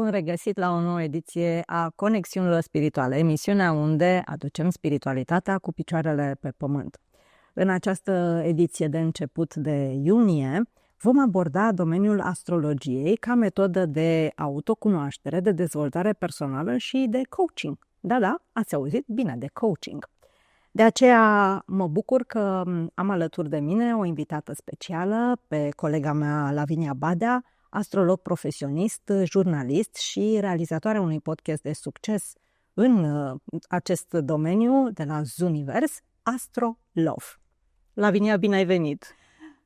bun regăsit la o nouă ediție a Conexiunilor Spirituale, emisiunea unde aducem spiritualitatea cu picioarele pe pământ. În această ediție de început de iunie vom aborda domeniul astrologiei ca metodă de autocunoaștere, de dezvoltare personală și de coaching. Da, ați auzit bine, de coaching. De aceea mă bucur că am alături de mine o invitată specială pe colega mea Lavinia Badea, astrolog profesionist, jurnalist și realizatoarea unui podcast de succes în acest domeniu de la Zunivers, Astro Love. Lavinia, bine ai venit!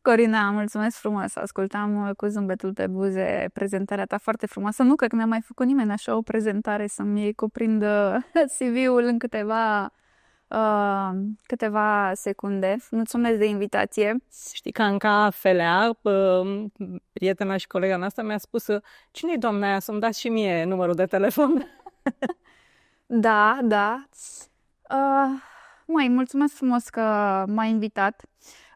Corina, mulțumesc frumos! Ascultam cu zâmbetul pe buze prezentarea ta foarte frumoasă. Nu cred că mi-a mai făcut nimeni așa o prezentare să-mi cuprindă CV-ul în câteva secunde. Mulțumesc de invitație. Știi că Anca Felea, prietena și colega noastră, mi-a spus: cine-i doamna aia, să-mi dați și mie numărul de telefon? Da. Mulțumesc frumos că m-ai invitat.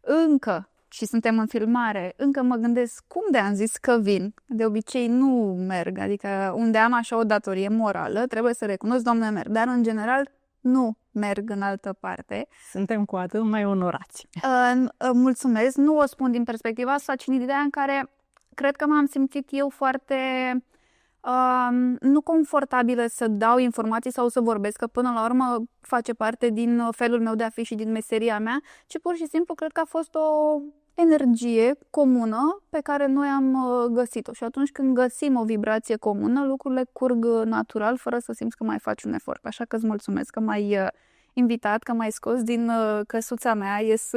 Încă, și suntem în filmare, încă mă gândesc cum de am zis că vin. De obicei nu merg, adică unde am așa o datorie morală, trebuie să recunosc, Doamne, merg. Dar în general nu merg în altă parte. Suntem cu atât mai onorați. Mulțumesc. Nu o spun din perspectiva asta, ci din ideea în care cred că m-am simțit eu foarte nu confortabilă să dau informații sau să vorbesc, că până la urmă face parte din felul meu de a fi și din meseria mea, ci pur și simplu cred că a fost o energie comună pe care noi am găsit-o. Și atunci când găsim o vibrație comună, lucrurile curg natural, fără să simți că mai faci un efort. Așa că îți mulțumesc că m-ai invitat, că m-ai scos din căsuța mea, ies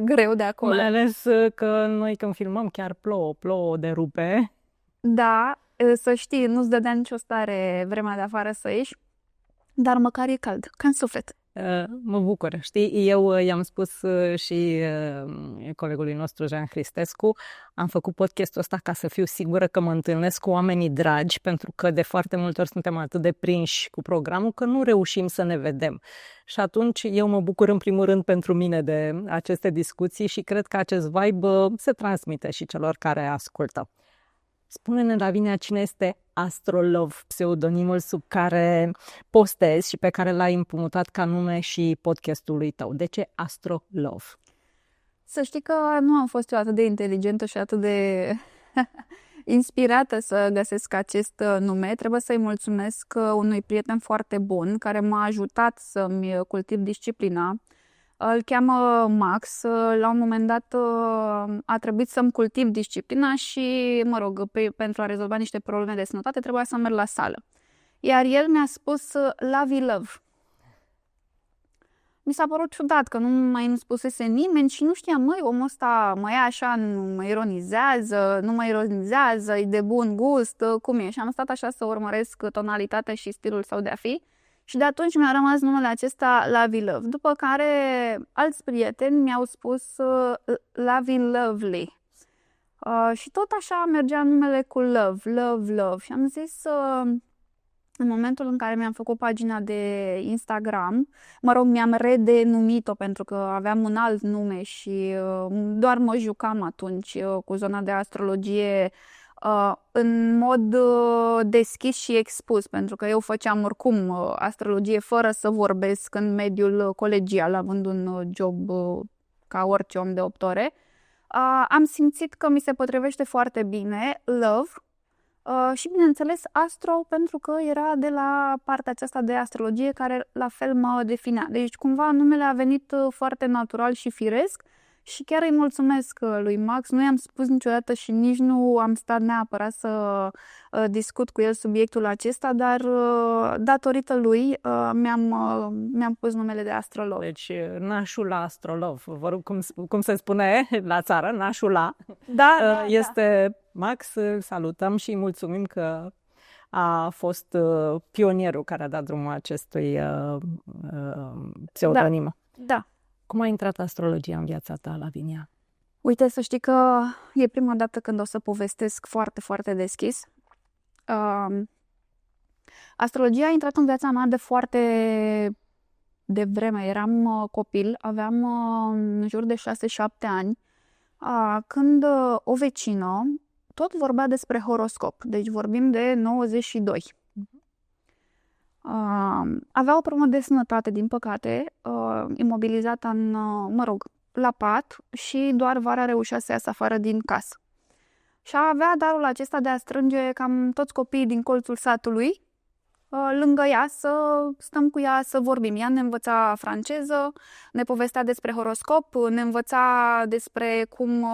greu de acolo. Mai ales că noi când filmăm chiar plouă de rupe. Da, să știi, nu-ți dădea nicio stare vremea de afară să ieși, dar măcar e cald, ca în suflet. Mă bucur, știi, eu i-am spus și colegului nostru Jean Cristescu, am făcut podcastul ăsta ca să fiu sigură că mă întâlnesc cu oamenii dragi, pentru că de foarte multe ori suntem atât de prinși cu programul că nu reușim să ne vedem. Și atunci eu mă bucur în primul rând pentru mine de aceste discuții și cred că acest vibe se transmite și celor care ascultă. Spune-ne, Lavinia, cine este Astro Love, pseudonimul sub care postezi și pe care l-ai împrumutat ca nume și podcastului tău. De ce Astro Love? Să știi că nu am fost eu atât de inteligentă și atât de inspirată să găsesc acest nume. Trebuie să-i mulțumesc unui prieten foarte bun care m-a ajutat să-mi cultiv disciplina. Îl cheamă Max. La un moment dat a trebuit să-mi cultiv disciplina și, pentru a rezolva niște probleme de sănătate, trebuia să merg la sală. Iar el mi-a spus Love. Mi s-a părut ciudat că nu mai îmi spusese nimeni și nu știam, omul ăsta mă ia așa, nu mă ironizează, e de bun gust, cum e? Și am stat așa să urmăresc tonalitatea și stilul său de a fi. Și de atunci mi-a rămas numele acesta Love. După care alți prieteni mi-au spus Lovely. Și tot așa mergea numele cu Love. Și am zis, în momentul în care mi-am făcut pagina de Instagram, mi-am redenumit-o pentru că aveam un alt nume și doar mă jucam atunci cu zona de astrologie în mod deschis și expus, pentru că eu făceam oricum astrologie fără să vorbesc în mediul colegial, având un job ca orice om de 8 ore. Am simțit că mi se potrivește foarte bine Love și, bineînțeles, Astro, pentru că era de la partea aceasta de astrologie care la fel mă definea. Deci, cumva, numele a venit foarte natural și firesc. Și chiar îi mulțumesc lui Max, nu i-am spus niciodată și nici nu am stat neapărat să discut cu el subiectul acesta, dar datorită lui mi-am pus numele de Astro Love. Deci nașul la Astro Love, vă rog, cum se spune la țară, nașul la, este Max, îl salutăm și îi mulțumim că a fost pionierul care a dat drumul acestui pseudonim. Da. Cum a intrat astrologia în viața ta, Lavinia? Uite, să știi că e prima dată când o să povestesc foarte, foarte deschis. Astrologia a intrat în viața mea de foarte devreme. Eram copil, aveam în jur de 6-7 ani, când o vecină tot vorbea despre horoscop. Deci vorbim de 92. Avea o problemă de sănătate, din păcate, imobilizată la pat și doar vara reușea să iasă afară din casă. Și avea darul acesta de a strânge cam toți copiii din colțul satului lângă ea, să stăm cu ea, să vorbim. Ea ne învăța franceză, ne povestea despre horoscop, ne învăța despre cum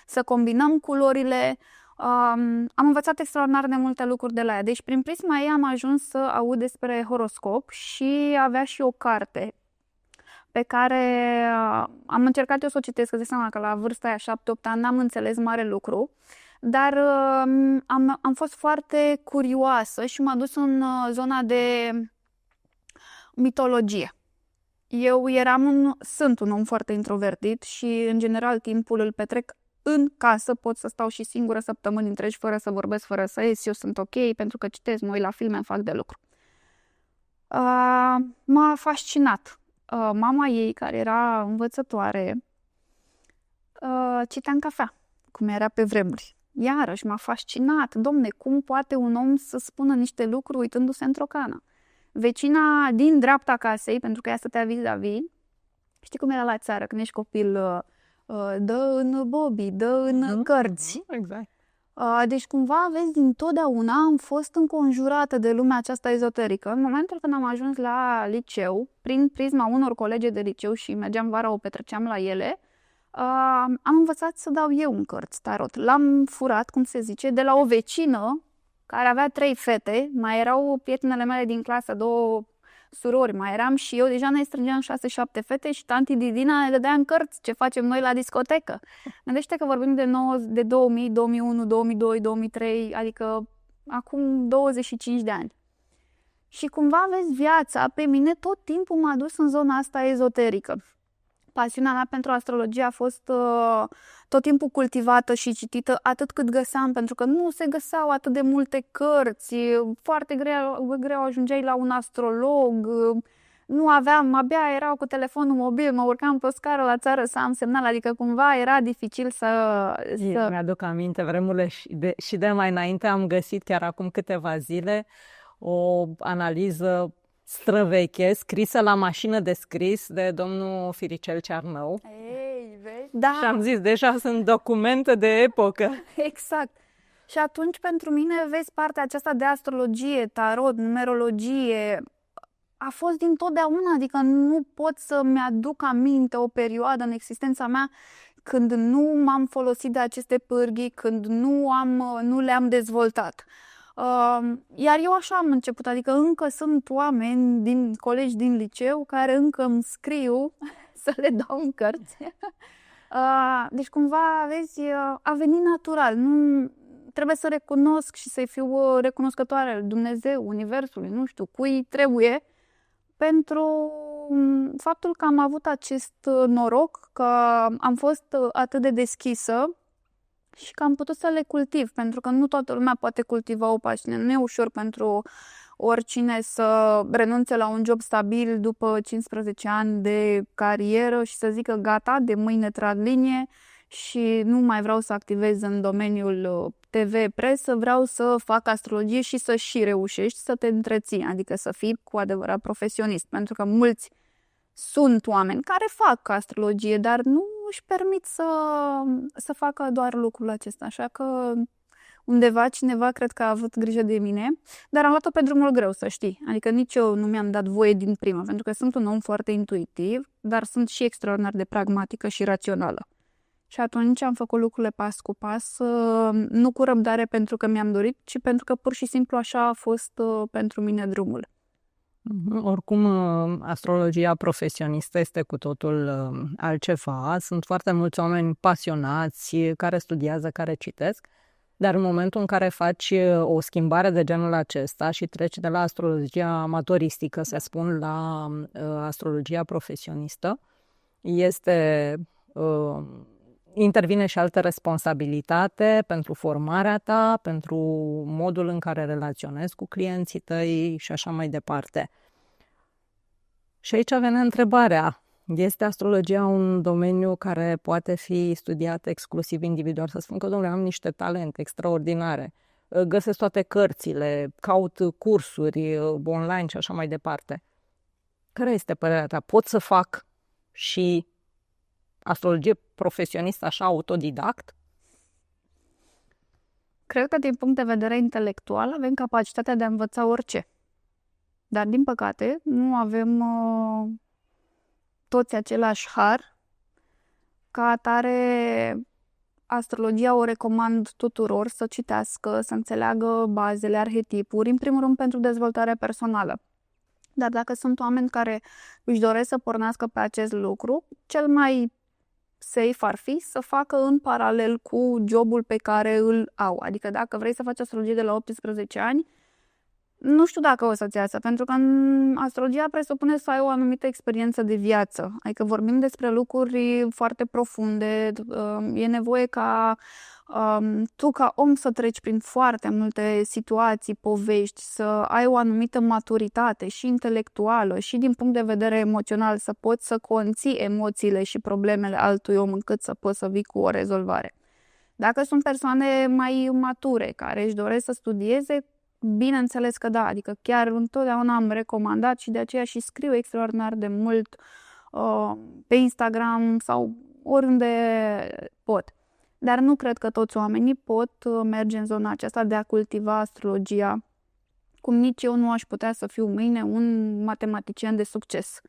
să combinăm culorile. Am învățat extraordinar de multe lucruri de la ea. Deci prin prisma ei am ajuns să aud despre horoscop și avea și o carte pe care am încercat eu să o citesc, că zic seama că la vârsta aia, 7-8 ani, n-am înțeles mare lucru, dar am fost foarte curioasă și m-a dus în zona de mitologie. Eu sunt un om foarte introvertit și, în general, timpul îl petrec în casă, pot să stau și singură săptămâni întregi fără să vorbesc, fără să ies, eu sunt ok, pentru că citesc, mă uit la filme, fac de lucru. M-a fascinat. Mama ei, care era învățătoare, citea în cafea, cum era pe vremuri. Iarăși m-a fascinat. Domne, cum poate un om să spună niște lucruri uitându-se într-o cană? Vecina din dreapta casei, pentru că ea stătea vis-a-vis, știi cum era la țară când ești copil, dă în Bobby, dă în cărți. Exact. Deci cumva, vezi, dintotdeauna am fost înconjurată de lumea aceasta ezoterică. În momentul când am ajuns la liceu, prin prisma unor colege de liceu și mergeam vara, o petreceam la ele, am învățat să dau eu în cărți tarot. L-am furat, cum se zice, de la o vecină care avea 3 fete, mai erau prietenele mele din clasă, 2 surori, mai eram și eu, deja ne strângeam 6-7 fete și tanti Didina ne dădea în cărți ce facem noi la discotecă. Gândește că vorbim de 2000, 2001, 2002, 2003, adică acum 25 de ani. Și cumva, vezi, viața pe mine tot timpul m-a dus în zona asta ezoterică. Pasiunea mea pentru astrologie a fost tot timpul cultivată și citită atât cât găseam, pentru că nu se găseau atât de multe cărți, foarte greu ajungeai la un astrolog, nu aveam, abia erau cu telefonul mobil, mă urcam pe o scară la țară să am semnal, adică cumva era dificil să... Mi-aduc aminte vremurile și de mai înainte am găsit chiar acum câteva zile o analiză străveche, scrisă la mașină de scris de domnul Firicel Cearnău. Ei, vezi? Da. Și am zis, deja sunt documente de epocă. Exact. Și atunci, pentru mine, vezi, partea aceasta de astrologie, tarot, numerologie, a fost dintotdeauna, adică nu pot să-mi aduc aminte o perioadă în existența mea când nu m-am folosit de aceste pârghii, când nu le-am dezvoltat. Iar eu așa am început, adică încă sunt oameni, colegi din liceu, care încă îmi scriu să le dau în cărți. Deci cumva, vezi, a venit natural. Nu trebuie să recunosc și să-i fiu recunoscătoare lui Dumnezeu, Universului, nu știu, cui trebuie, pentru faptul că am avut acest noroc, că am fost atât de deschisă și că am putut să le cultiv, pentru că nu toată lumea poate cultiva o pasiune. Nu e ușor pentru oricine să renunțe la un job stabil după 15 ani de carieră și să zică gata, de mâine trag linie și nu mai vreau să activez în domeniul TV, presă, vreau să fac astrologie și să și reușești să te întreții, adică să fii cu adevărat profesionist, pentru că mulți sunt oameni care fac astrologie, dar nu își permit să facă doar lucrul acesta, așa că undeva cineva cred că a avut grijă de mine, dar am luat-o pe drumul greu, să știi, adică nici eu nu mi-am dat voie din prima, pentru că sunt un om foarte intuitiv, dar sunt și extraordinar de pragmatică și rațională. Și atunci am făcut lucrurile pas cu pas, nu cu răbdare pentru că mi-am dorit, ci pentru că pur și simplu așa a fost pentru mine drumul. Oricum, astrologia profesionistă este cu totul altceva. Sunt foarte mulți oameni pasionați care studiază, care citesc, dar în momentul în care faci o schimbare de genul acesta și treci de la astrologia amatoristică, să spun, la astrologia profesionistă, intervine și altă responsabilitate pentru formarea ta, pentru modul în care relaționezi cu clienții tăi și așa mai departe. Și aici vine întrebarea, Este astrologia un domeniu care poate fi studiat exclusiv individual? Să spun că, domnule, am niște talente extraordinare, găsesc toate cărțile, caut cursuri online și așa mai departe. Care este părerea ta? Pot să fac și astrologie profesionistă așa, autodidact? Cred că din punct de vedere intelectual avem capacitatea de a învăța orice. Dar, din păcate, nu avem toți același har. Ca atare, astrologia o recomand tuturor să citească, să înțeleagă bazele, arhetipuri, în primul rând pentru dezvoltarea personală. Dar dacă sunt oameni care își doresc să pornească pe acest lucru, cel mai safe ar fi să facă în paralel cu jobul pe care îl au. Adică dacă vrei să faci astrologie de la 18 ani, nu știu dacă o să-ți iasă, pentru că astrologia presupune să ai o anumită experiență de viață. Adică vorbim despre lucruri foarte profunde, e nevoie ca tu ca om să treci prin foarte multe situații, povești, să ai o anumită maturitate și intelectuală și din punct de vedere emoțional, să poți să conții emoțiile și problemele altui om încât să poți să vii cu o rezolvare. Dacă sunt persoane mai mature care își doresc să studieze, bineînțeles că da, adică chiar întotdeauna am recomandat și de aceea și scriu extraordinar de mult pe Instagram sau oriunde pot. Dar nu cred că toți oamenii pot merge în zona aceasta de a cultiva astrologia, cum nici eu nu aș putea să fiu mâine un matematician de succes.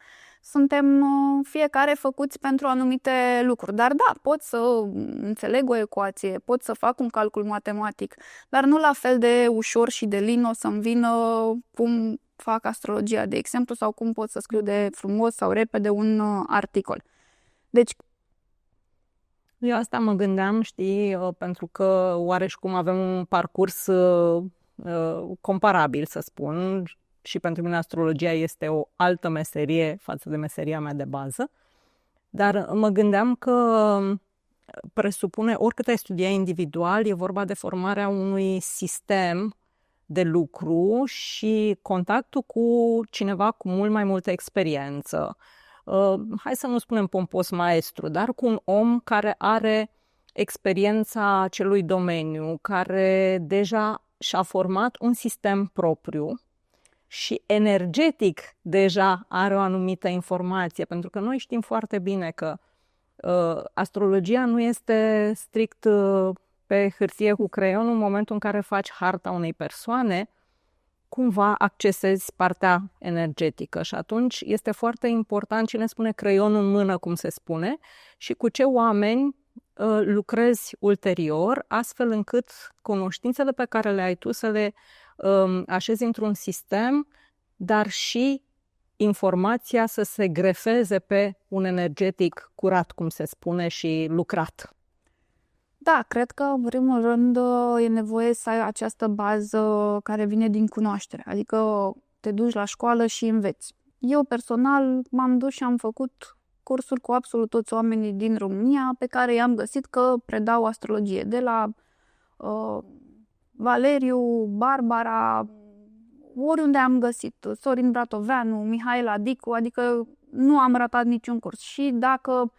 Suntem fiecare făcuți pentru anumite lucruri. Dar da, pot să înțeleg o ecuație, pot să fac un calcul matematic, dar nu la fel de ușor și de lin o să-mi vină cum fac astrologia, de exemplu, sau cum pot să scriu de frumos sau repede un articol. Deci, eu asta mă gândeam, știi, pentru că oareși cum avem un parcurs comparabil, să spun, și pentru mine astrologia este o altă meserie față de meseria mea de bază, dar mă gândeam că presupune, oricât ai studia individual, e vorba de formarea unui sistem de lucru și contactul cu cineva cu mult mai multă experiență. Hai să nu spunem pompos maestru, dar cu un om care are experiența acelui domeniu, care deja și-a format un sistem propriu și energetic deja are o anumită informație, pentru că noi știm foarte bine că astrologia nu este strict pe hârtie cu creion. În momentul în care faci harta unei persoane, cumva accesezi partea energetică și atunci este foarte important cine spune creionul în mână, cum se spune, și cu ce oameni lucrezi ulterior, astfel încât cunoștințele pe care le ai tu să le așezi într-un sistem, dar și informația să se grefeze pe un energetic curat, cum se spune, și lucrat. Da, cred că în primul rând e nevoie să ai această bază care vine din cunoaștere, adică te duci la școală și înveți. Eu personal m-am dus și am făcut cursuri cu absolut toți oamenii din România pe care i-am găsit că predau astrologie, de la Valeriu, Barbara, oriunde am găsit, Sorin Bratoveanu, Mihaela Dicu, adică nu am ratat niciun curs. Și dacă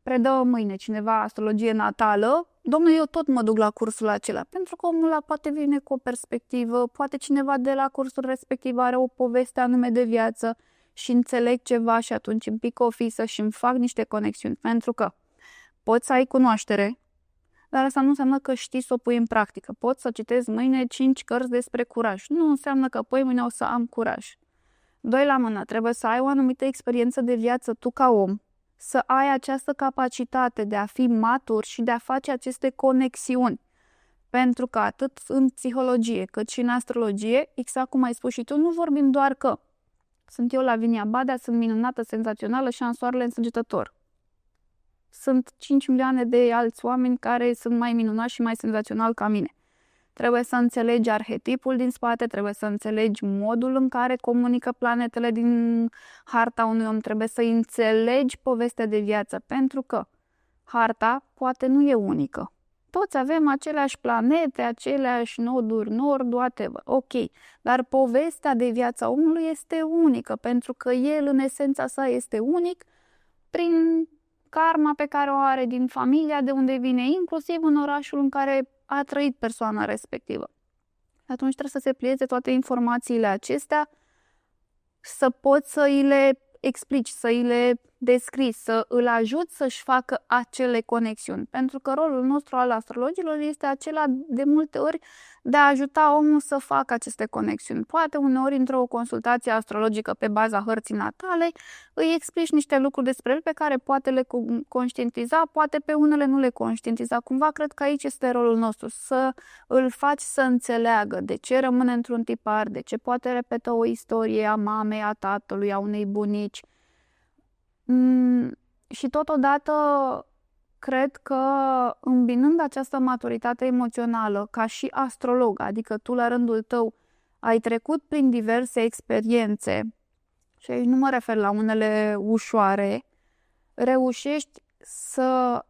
predă mâine cineva astrologie natală, domnule, eu tot mă duc la cursul acela, pentru că omul ăla poate vine cu o perspectivă, poate cineva de la cursul respectiv are o poveste anume de viață și înțeleg ceva și atunci îmi pic o fisă și îmi fac niște conexiuni, pentru că poți să ai cunoaștere, dar asta nu înseamnă că știi să o pui în practică. Poți să citezi mâine 5 cărți despre curaj. Nu înseamnă că păi mâine o să am curaj. 2 la mână, trebuie să ai o anumită experiență de viață tu ca om, să ai această capacitate de a fi matur și de a face aceste conexiuni. Pentru că atât în psihologie cât și în astrologie, exact cum ai spus și tu, nu vorbim doar că sunt eu Lavinia Badea, sunt minunată, senzațională și am soarele însăgetător. Sunt 5 milioane de alți oameni care sunt mai minunați și mai senzaționali ca mine. Trebuie să înțelegi arhetipul din spate, trebuie să înțelegi modul în care comunică planetele din harta unui om, trebuie să înțelegi povestea de viață, pentru că harta poate nu e unică. Toți avem aceleași planete, aceleași noduri nord, whatever. Ok, dar povestea de viața omului este unică, pentru că el în esența sa este unic, prin karma pe care o are din familia de unde vine, inclusiv în orașul în care a trăit persoana respectivă. Atunci trebuie să se plieze toate informațiile acestea, să poți să îi le explici, să îi le descrii, să îl ajuți să-și facă acele conexiuni. Pentru că rolul nostru al astrologilor este acela de multe ori de a ajuta omul să facă aceste conexiuni. Poate uneori într-o consultație astrologică pe baza hărții natale îi explici niște lucruri despre el pe care poate le conștientiza, poate pe unele nu le conștientiza. Cumva cred că aici este rolul nostru, să îl faci să înțeleagă de ce rămâne într-un tipar, de ce poate repetă o istorie a mamei, a tatălui, a unei bunici. Și totodată cred că îmbinând această maturitate emoțională ca și astrolog, adică tu la rândul tău ai trecut prin diverse experiențe și aici nu mă refer la unele ușoare, reușești să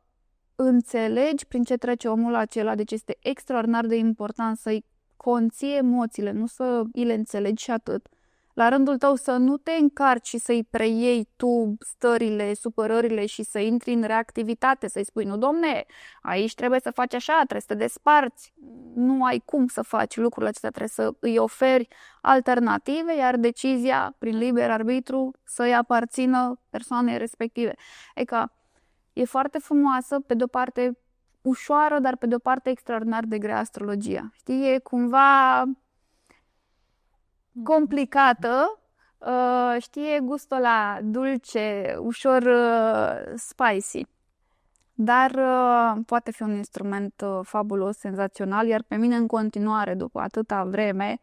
înțelegi prin ce trece omul acela, deci este extraordinar de important să-i conții emoțiile, nu să îi le înțelegi și atât. La rândul tău să nu te încarci și să-i preiei tu stările, supărările și să intri în reactivitate, să-i spui, nu domne, aici trebuie să faci așa, trebuie să te desparți. Nu ai cum să faci lucrurile acestea, trebuie să îi oferi alternative, iar decizia, prin liber arbitru, să-i aparțină persoanei respective. Adică e foarte frumoasă, pe de-o parte ușoară, dar pe de-o parte extraordinar de grea astrologia. Știi, e cumva complicată, știe gustul ăla dulce, ușor spicy, dar poate fi un instrument fabulos, senzațional, iar pe mine în continuare, după atâta vreme,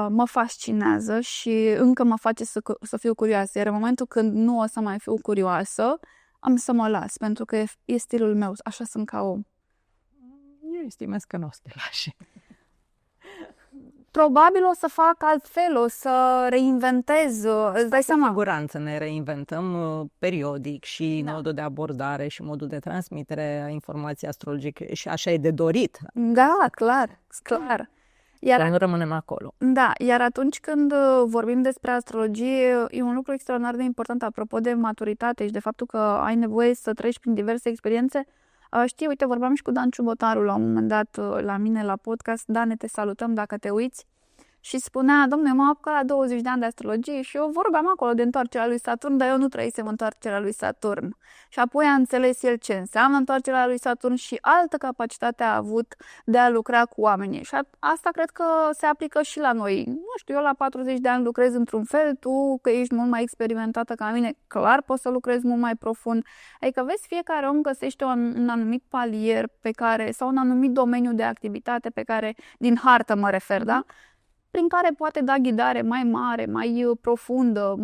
mă fascinează și încă mă face să fiu curioasă, iar în momentul când nu o să mai fiu curioasă, am să mă las, pentru că e stilul meu, așa sunt ca om. Eu estimez că nu o să te lași. Probabil o să fac altfel, o să reinventez. Îți dai seama? Cu siguranță ne reinventăm periodic și modul de abordare și modul de transmitere a informației astrologice și așa e de dorit. Da, clar, clar. Dar nu rămânem acolo. Da, iar atunci când vorbim despre astrologie, e un lucru extraordinar de important, apropo de maturitate și de faptul că ai nevoie să treci prin diverse experiențe. Știi, uite, vorbeam și cu Dan Ciubotaru la un moment dat la mine la podcast. Dane, te salutăm dacă te uiți. Și spunea, dom'le, m-am apucat la 20 de ani de astrologie și eu vorbeam acolo de întoarcerea lui Saturn, dar eu nu trăisem întoarcerea lui Saturn. Și apoi a înțeles el ce înseamnă întoarcerea lui Saturn și altă capacitate a avut de a lucra cu oamenii. Și asta cred că se aplică și la noi. Nu știu, eu la 40 de ani lucrez într-un fel, tu că ești mult mai experimentată ca mine, clar poți să lucrezi mult mai profund. Adică vezi, fiecare om găsește un anumit palier pe care, sau un anumit domeniu de activitate pe care, din hartă mă refer, da? Prin care poate da ghidare mai mare, mai profundă,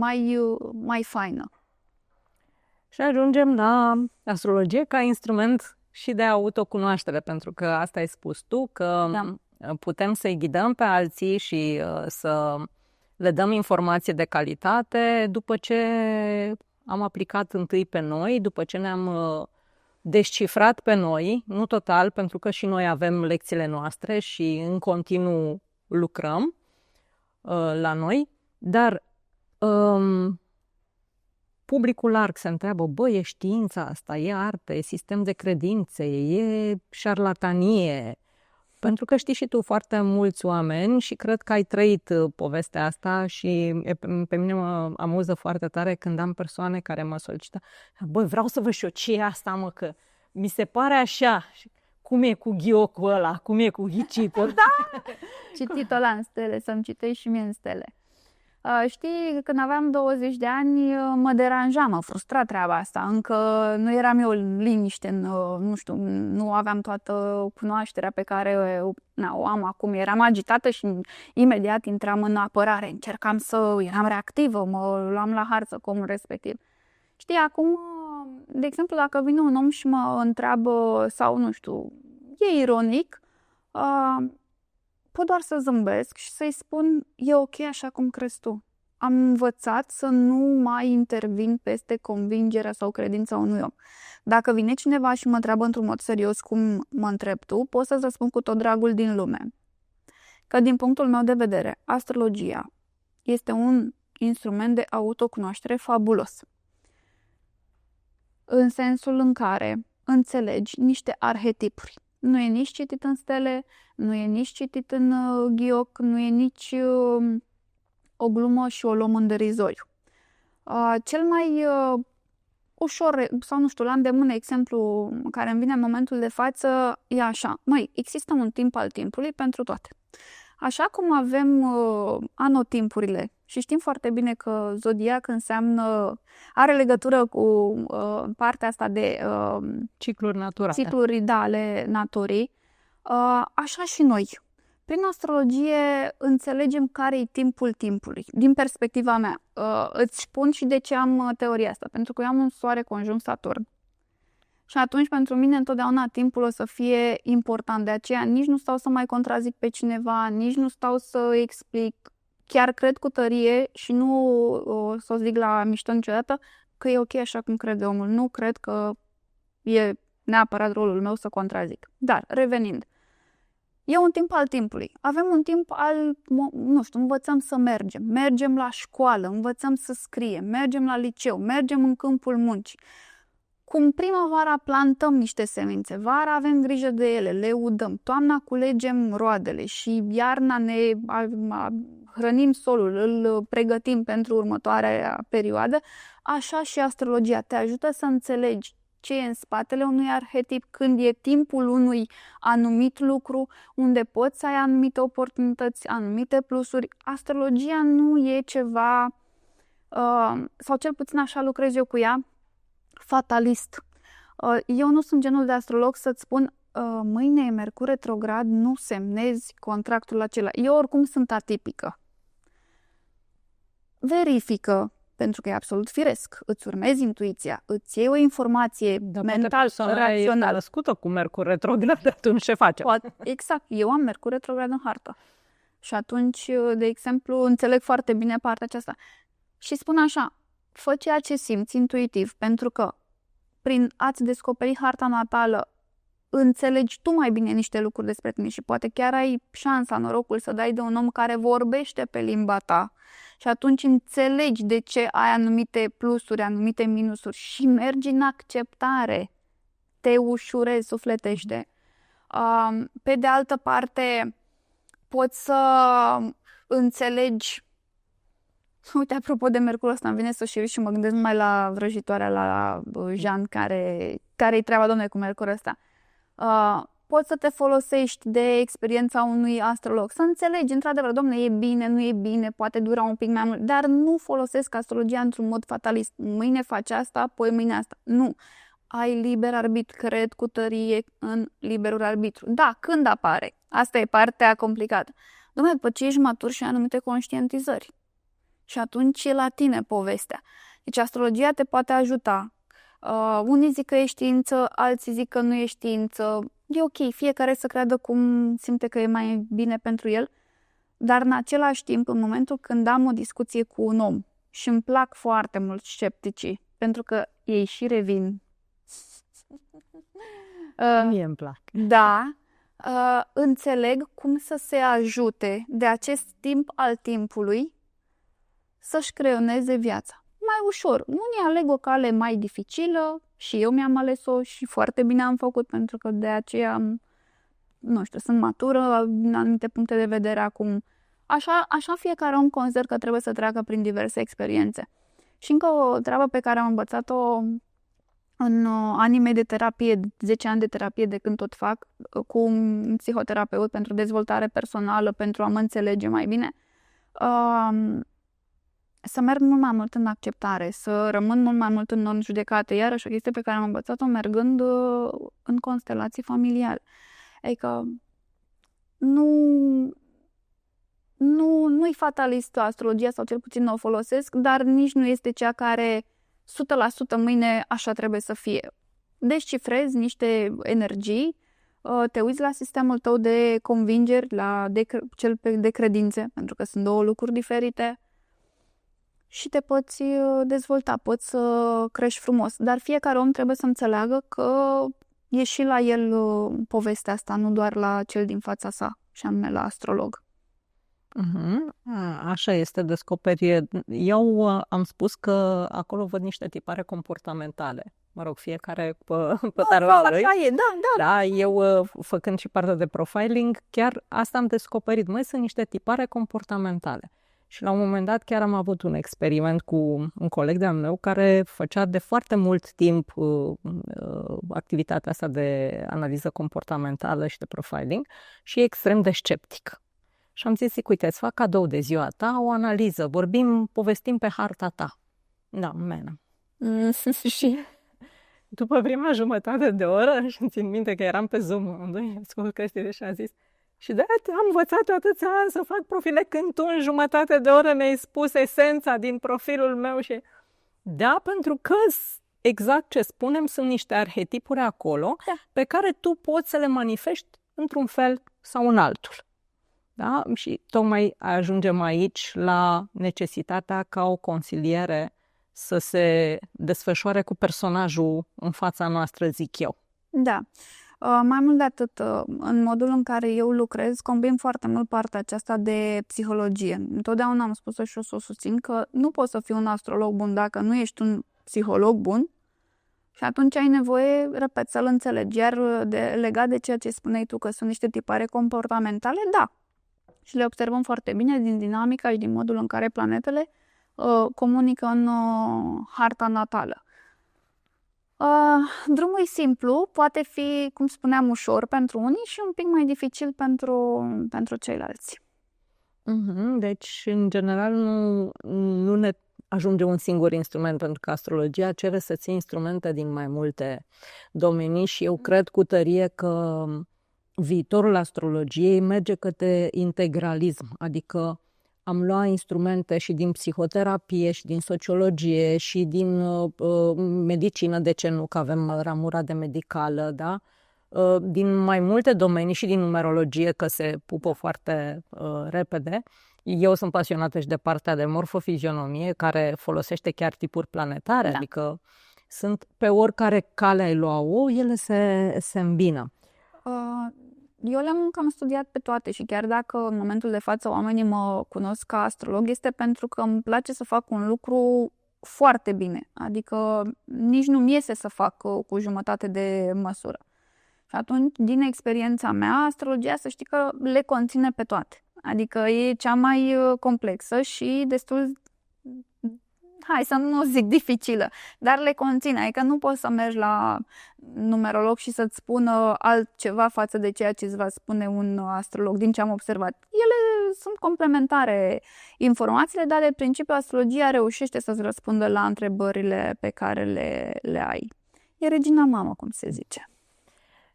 mai faină. Și ajungem la astrologie ca instrument și de autocunoaștere, pentru că asta ai spus tu, că putem să-i ghidăm pe alții și să le dăm informație de calitate după ce am aplicat întâi pe noi, după ce ne-am descifrat pe noi, nu total, pentru că și noi avem lecțiile noastre și în continuu lucrăm la noi, dar publicul larg se întreabă, bă, e știința asta, e artă, e sistem de credințe, e șarlatanie. Pentru că știi și tu foarte mulți oameni și cred că ai trăit povestea asta și pe mine mă amuză foarte tare când am persoane care mă solicită, băi, vreau să văd și eu ce e asta, mă, că mi se pare așa. Cum e cu ghiocul ăla? Cum e cu ghicipul? Da! Citit ăla în stele, să-mi citești și mie în stele. Știi, când aveam 20 de ani, mă deranja, mă frustra treaba asta. Încă nu eram eu în liniște, nu știu, nu aveam toată cunoașterea pe care o am acum. Eram agitată și imediat intram în apărare. Eram reactivă, mă luam la harță cu omul respectiv. Știi, acum, de exemplu, dacă vine un om și mă întreabă sau, nu știu, e ironic, pot doar să zâmbesc și să-i spun, e ok așa cum crezi tu. Am învățat să nu mai intervin peste convingerea sau credința unui om. Dacă vine cineva și mă întreabă într-un mod serios cum mă întrebi tu, pot să-ți răspund cu tot dragul din lume. Că din punctul meu de vedere, astrologia este un instrument de autocunoaștere fabulos. în sensul în care înțelegi niște arhetipuri. Nu e nici citit în stele, nu e nici citit în ghioc, nu e nici o glumă și o luăm în derizoriu. Cel mai ușor, sau nu știu, la îndemână exemplu care îmi vine în momentul de față e așa. Măi, există un timp al timpului pentru toate. Așa cum avem anotimpurile și știm foarte bine că zodiac are legătură cu partea asta de cicluri naturale. Cicluri, ale naturii, așa și noi. Prin astrologie înțelegem care e timpul timpului. Din perspectiva mea, îți spun și de ce am teoria asta. Pentru că eu am un soare conjunct Saturn. Și atunci, pentru mine, întotdeauna timpul o să fie important. De aceea nici nu stau să mai contrazic pe cineva, nici nu stau să explic. Chiar cred cu tărie și nu o să o zic la mișto niciodată că e ok așa cum crede omul. Nu cred că e neapărat rolul meu să contrazic. Dar, revenind, e un timp al timpului. Avem un timp nu știu, învățăm să mergem. Mergem la școală, învățăm să scriem, mergem la liceu, mergem în câmpul muncii. Cum primăvara plantăm niște semințe, vara avem grijă de ele, le udăm, toamna culegem roadele și iarna ne hrănim solul, îl pregătim pentru următoarea perioadă, așa și astrologia te ajută să înțelegi ce e în spatele unui arhetip, când e timpul unui anumit lucru, unde poți să ai anumite oportunități, anumite plusuri. Astrologia nu e ceva, sau cel puțin așa lucrez eu cu ea, fatalist. Eu nu sunt genul de astrolog să-ți spun mâine e Mercur retrograd, nu semnezi contractul acela. Eu oricum sunt atipică. Verifică, pentru că e absolut firesc. Îți urmezi intuiția, îți iei o informație mental, rațională. E născută cu Mercur retrograd, atunci ce facem? Exact. Eu am Mercur retrograd în hartă. Și atunci, de exemplu, înțeleg foarte bine partea aceasta. Și spun așa, fă ceea ce simți intuitiv, pentru că prin a-ți descoperi harta natală, înțelegi tu mai bine niște lucruri despre tine și poate chiar ai șansa, norocul să dai de un om care vorbește pe limba ta și atunci înțelegi de ce ai anumite plusuri, anumite minusuri și mergi în acceptare, te ușurezi, sufletește. Pe de altă parte, poți să înțelegi. Uite, apropo de Mercurul ăsta, îmi vine să și mă gândesc numai la vrăjitoarea, la Jean, care-i treaba, domnule, cu Mercurul ăsta. Poți să te folosești de experiența unui astrolog, să înțelegi, într-adevăr, domnule, e bine, nu e bine, poate dura un pic mai mult, dar nu folosesc astrologia într-un mod fatalist. Mâine faci asta, apoi mâine asta. Nu. Ai liber arbitru, cred cu tărie în liberul arbitru. Da, când apare? Asta e partea complicată. Dom'le, după ce ești matur și ai anumite conștientizări. Și atunci e la tine povestea. Deci astrologia te poate ajuta. Unii zic că e știință, alții zic că nu e știință. E ok, fiecare să creadă cum simte că e mai bine pentru el. Dar în același timp, în momentul când am o discuție cu un om și îmi plac foarte mult scepticii, pentru că ei și revin. Mie îmi plac. Da. Înțeleg cum să se ajute de acest timp al timpului să-și creioneze viața. Mai ușor. Unii aleg o cale mai dificilă și eu mi-am ales-o și foarte bine am făcut, pentru că de aceea, nu știu, sunt matură din anumite puncte de vedere acum. Așa fiecare om consider că trebuie să treacă prin diverse experiențe. Și încă o treabă pe care am învățat-o în anii mei de terapie, 10 ani de terapie de când tot fac, cu un psihoterapeut pentru dezvoltare personală, pentru a mă înțelege mai bine, să merg mult mai mult în acceptare, să rămân mult mai mult în non-judecate. Iarăși o chestie pe care am învățat-o mergând în constelații familiale. Adică nu-i fatalistă astrologia, sau cel puțin nu o folosesc, dar nici nu este cea care 100% mâine așa trebuie să fie. Descifrezi niște energii, te uiți la sistemul tău de convingeri, cel de credințe, pentru că sunt două lucruri diferite, și te poți dezvolta, poți să crești frumos. Dar fiecare om trebuie să înțeleagă că e și la el povestea asta, nu doar la cel din fața sa, și anume la astrolog. Așa este descoperire. Eu am spus că acolo văd niște tipare comportamentale. mă rog, fiecare pe tarlaul lui. Așa e, da. Da, eu făcând și partea de profiling, chiar asta am descoperit. Măi, sunt niște tipare comportamentale. Și la un moment dat chiar am avut un experiment cu un coleg de-al meu care făcea de foarte mult timp activitatea asta de analiză comportamentală și de profiling și e extrem de sceptic. Și am zis, uite, îți fac cadou de ziua ta, o analiză, povestim pe harta ta. Da, menă. Și După prima jumătate de oră, și îmi țin minte că eram pe Zoom amândoi, am scos căștile și am zis, și de-aia am învățat eu atâția ani să fac profile când tu în jumătate de oră mi-ai spus esența din profilul meu și... Da, pentru că exact ce spunem sunt niște arhetipuri acolo pe care tu poți să le manifesti într-un fel sau în altul. Da? Și tocmai ajungem aici la necesitatea ca o consiliere să se desfășoare cu personajul în fața noastră, zic eu. Da. Mai mult de atât, în modul în care eu lucrez, combin foarte mult partea aceasta de psihologie. Întotdeauna am spus-o și o să o susțin că nu poți să fii un astrolog bun dacă nu ești un psiholog bun și atunci ai nevoie, repet, să-l înțelegi. Iar legat de ceea ce spuneai tu, că sunt niște tipare comportamentale, da. Și le observăm foarte bine din dinamica și din modul în care planetele comunică în harta natală. Drumul e simplu, poate fi, cum spuneam, ușor pentru unii și un pic mai dificil pentru ceilalți. Deci, în general, nu ne ajunge un singur instrument, pentru că astrologia cere să ții instrumente din mai multe domenii și eu cred cu tărie că viitorul astrologiei merge către integralism, adică am luat instrumente și din psihoterapie, și din sociologie, și din medicină, de ce nu, că avem ramura de medicală, da? Din mai multe domenii și din numerologie, că se pupă foarte repede. Eu sunt pasionată și de partea de morfofizionomie, care folosește chiar tipuri planetare, da. Adică sunt pe oricare cale ai lua-o, ele se îmbină. Eu le-am cam studiat pe toate și chiar dacă în momentul de față oamenii mă cunosc ca astrolog, este pentru că îmi place să fac un lucru foarte bine. Adică nici nu-mi iese să fac cu jumătate de măsură. Și atunci, din experiența mea, astrologia, să știi că le conține pe toate. Adică e cea mai complexă și destul, hai să nu zic dificilă, dar le conține. Adică nu poți să mergi la numerolog și să-ți spună altceva față de ceea ce îți va spune un astrolog, din ce am observat. Ele sunt complementare informațiile, dar de principiu astrologia reușește să-ți răspundă la întrebările pe care le ai. E regina mamă, cum se zice.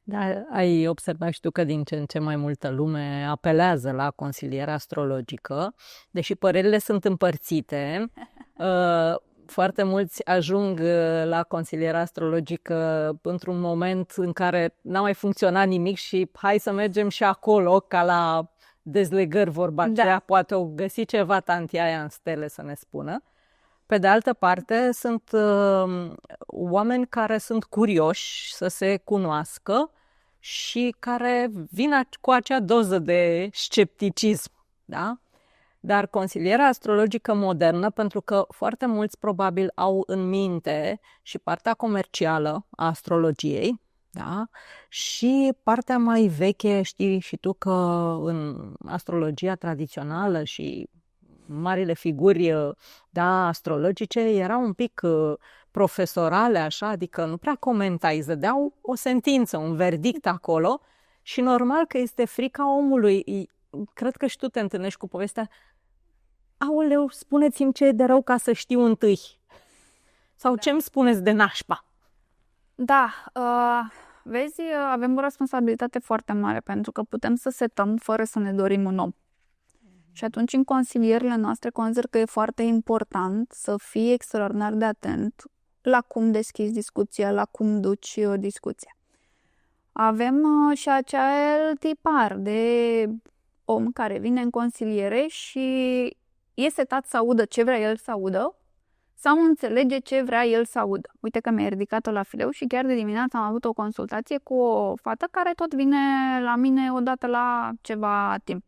Da, ai observat și tu că din ce în ce mai multă lume apelează la consilierea astrologică, deși părerile sunt împărțite. Foarte mulți ajung la consilierea astrologică într-un moment în care n-a mai funcționat nimic și hai să mergem și acolo, ca la dezlegări vorba aceea, poate o găsi ceva tantia aia în stele să ne spună. Pe de altă parte, sunt oameni care sunt curioși să se cunoască și care vin cu acea doză de scepticism, da? Dar consilierea astrologică modernă, pentru că foarte mulți probabil au în minte și partea comercială a astrologiei, da? Și partea mai veche, știi și tu că în astrologia tradițională și marile figuri, da, astrologice erau un pic profesorale, așa, adică nu prea comentai, îți dădeau o sentință, un verdict acolo și normal că este frica omului. Cred că și tu te întâlnești cu povestea, aoleu, spuneți-mi ce e de rău ca să știu întâi. Sau ce îmi spuneți de nașpa? Da, vezi, avem o responsabilitate foarte mare pentru că putem să setăm fără să ne dorim un om. Și atunci, în consilierile noastre, consider că e foarte important să fii extraordinar de atent la cum deschizi discuția, la cum duci discuția. Avem și acel tipar de om care vine în consiliere și e setat să audă ce vrea el să audă sau înțelege ce vrea el să audă. Uite că mi-ai ridicat-o la fileu și chiar de dimineață am avut o consultație cu o fată care tot vine la mine odată la ceva timp.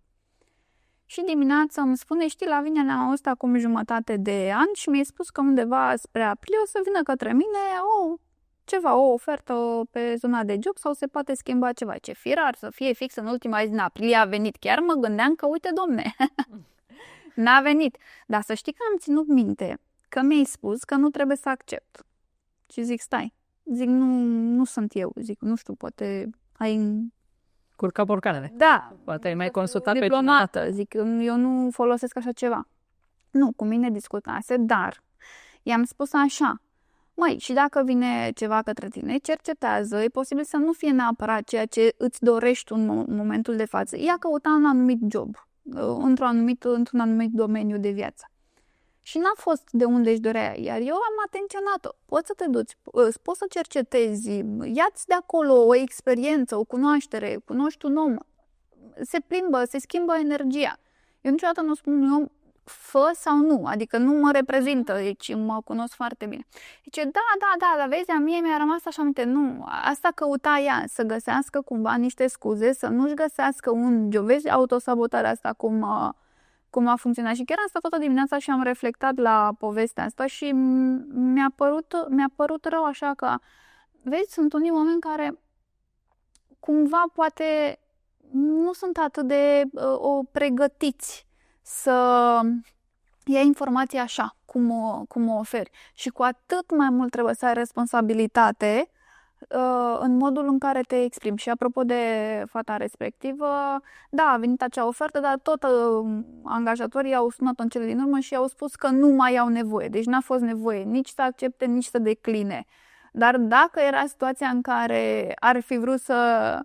Și dimineața îmi spune, știi, Lavinia, ne-am auzit acum jumătate de an și mi-ai spus că undeva spre aprilie o să vină către mine o ceva, o ofertă pe zona de job sau se poate schimba ceva. Ce firar să fie fix în ultima zi din aprilie a venit. Chiar mă gândeam că, uite, domne, n-a venit. Dar să știi că am ținut minte că mi-ai spus că nu trebuie să accept. Și zic, stai. Zic, nu sunt eu. Zic, nu știu, poate ai... Curca borcanele. Da. Poate ai mai consultat pe diplomată. Zic, eu nu folosesc așa ceva. Nu, cu mine discutase, dar i-am spus așa. Măi, și dacă vine ceva către tine, cercetează, e posibil să nu fie neapărat ceea ce îți dorești în momentul de față. Ia căuta un anumit job, într-un anumit domeniu de viață. Și n-a fost de unde își dorea, iar eu am atenționat-o. Poți să te duci, poți să cercetezi, ia-ți de acolo o experiență, o cunoaștere, cunoști un om. Se plimbă, se schimbă energia. Eu niciodată nu spun un om, fă sau nu, adică nu mă reprezintă, deci mă cunosc foarte bine. Zice, da, vezi, a mie mi-a rămas așa aminte, nu, asta căuta ea, să găsească cumva niște scuze, să nu-și găsească un job, vezi autosabotarea asta cum a funcționat. Și chiar am stat toată dimineața și am reflectat la povestea asta și mi-a părut rău așa că, vezi, sunt unii oameni care cumva poate nu sunt atât de pregătiți să ia informația așa, cum o oferi. Și cu atât mai mult trebuie să ai responsabilitate în modul în care te exprimi. Și apropo de fata respectivă, da, a venit acea ofertă, dar tot angajatorii au sunat în cele din urmă și au spus că nu mai au nevoie. Deci n-a fost nevoie nici să accepte, nici să decline. Dar dacă era situația în care ar fi vrut să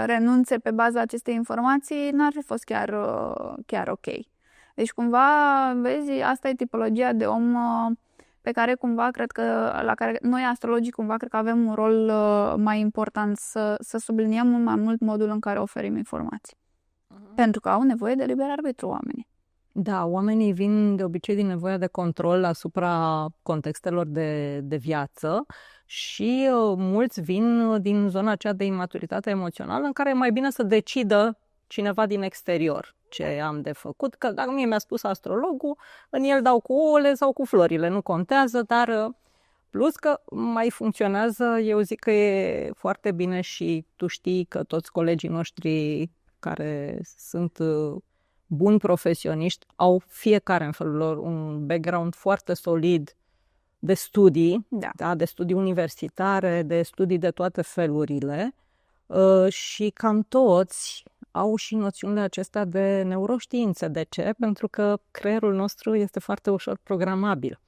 renunțe pe baza acestei informații, n-ar fi fost chiar ok. Deci cumva, vezi, asta e tipologia de om pe care cumva cred că, la care noi astrologii cumva cred că avem un rol mai important să subliniem mai mult modul în care oferim informații. Pentru că au nevoie de liber arbitru oamenii. Da, oamenii vin de obicei din nevoia de control asupra contextelor de viață și mulți vin din zona aceea de imaturitate emoțională în care e mai bine să decidă cineva din exterior ce am de făcut, că dacă mie mi-a spus astrologul, în el dau cu ouăle sau cu florile, nu contează, dar plus că mai funcționează, eu zic că e foarte bine și tu știi că toți colegii noștri care sunt buni profesioniști au fiecare în felul lor un background foarte solid de studii, da, de studii universitare, de studii de toate felurile și cam toți au și noțiunile acestea de neuroștiințe. De ce? Pentru că creierul nostru este foarte ușor programabil.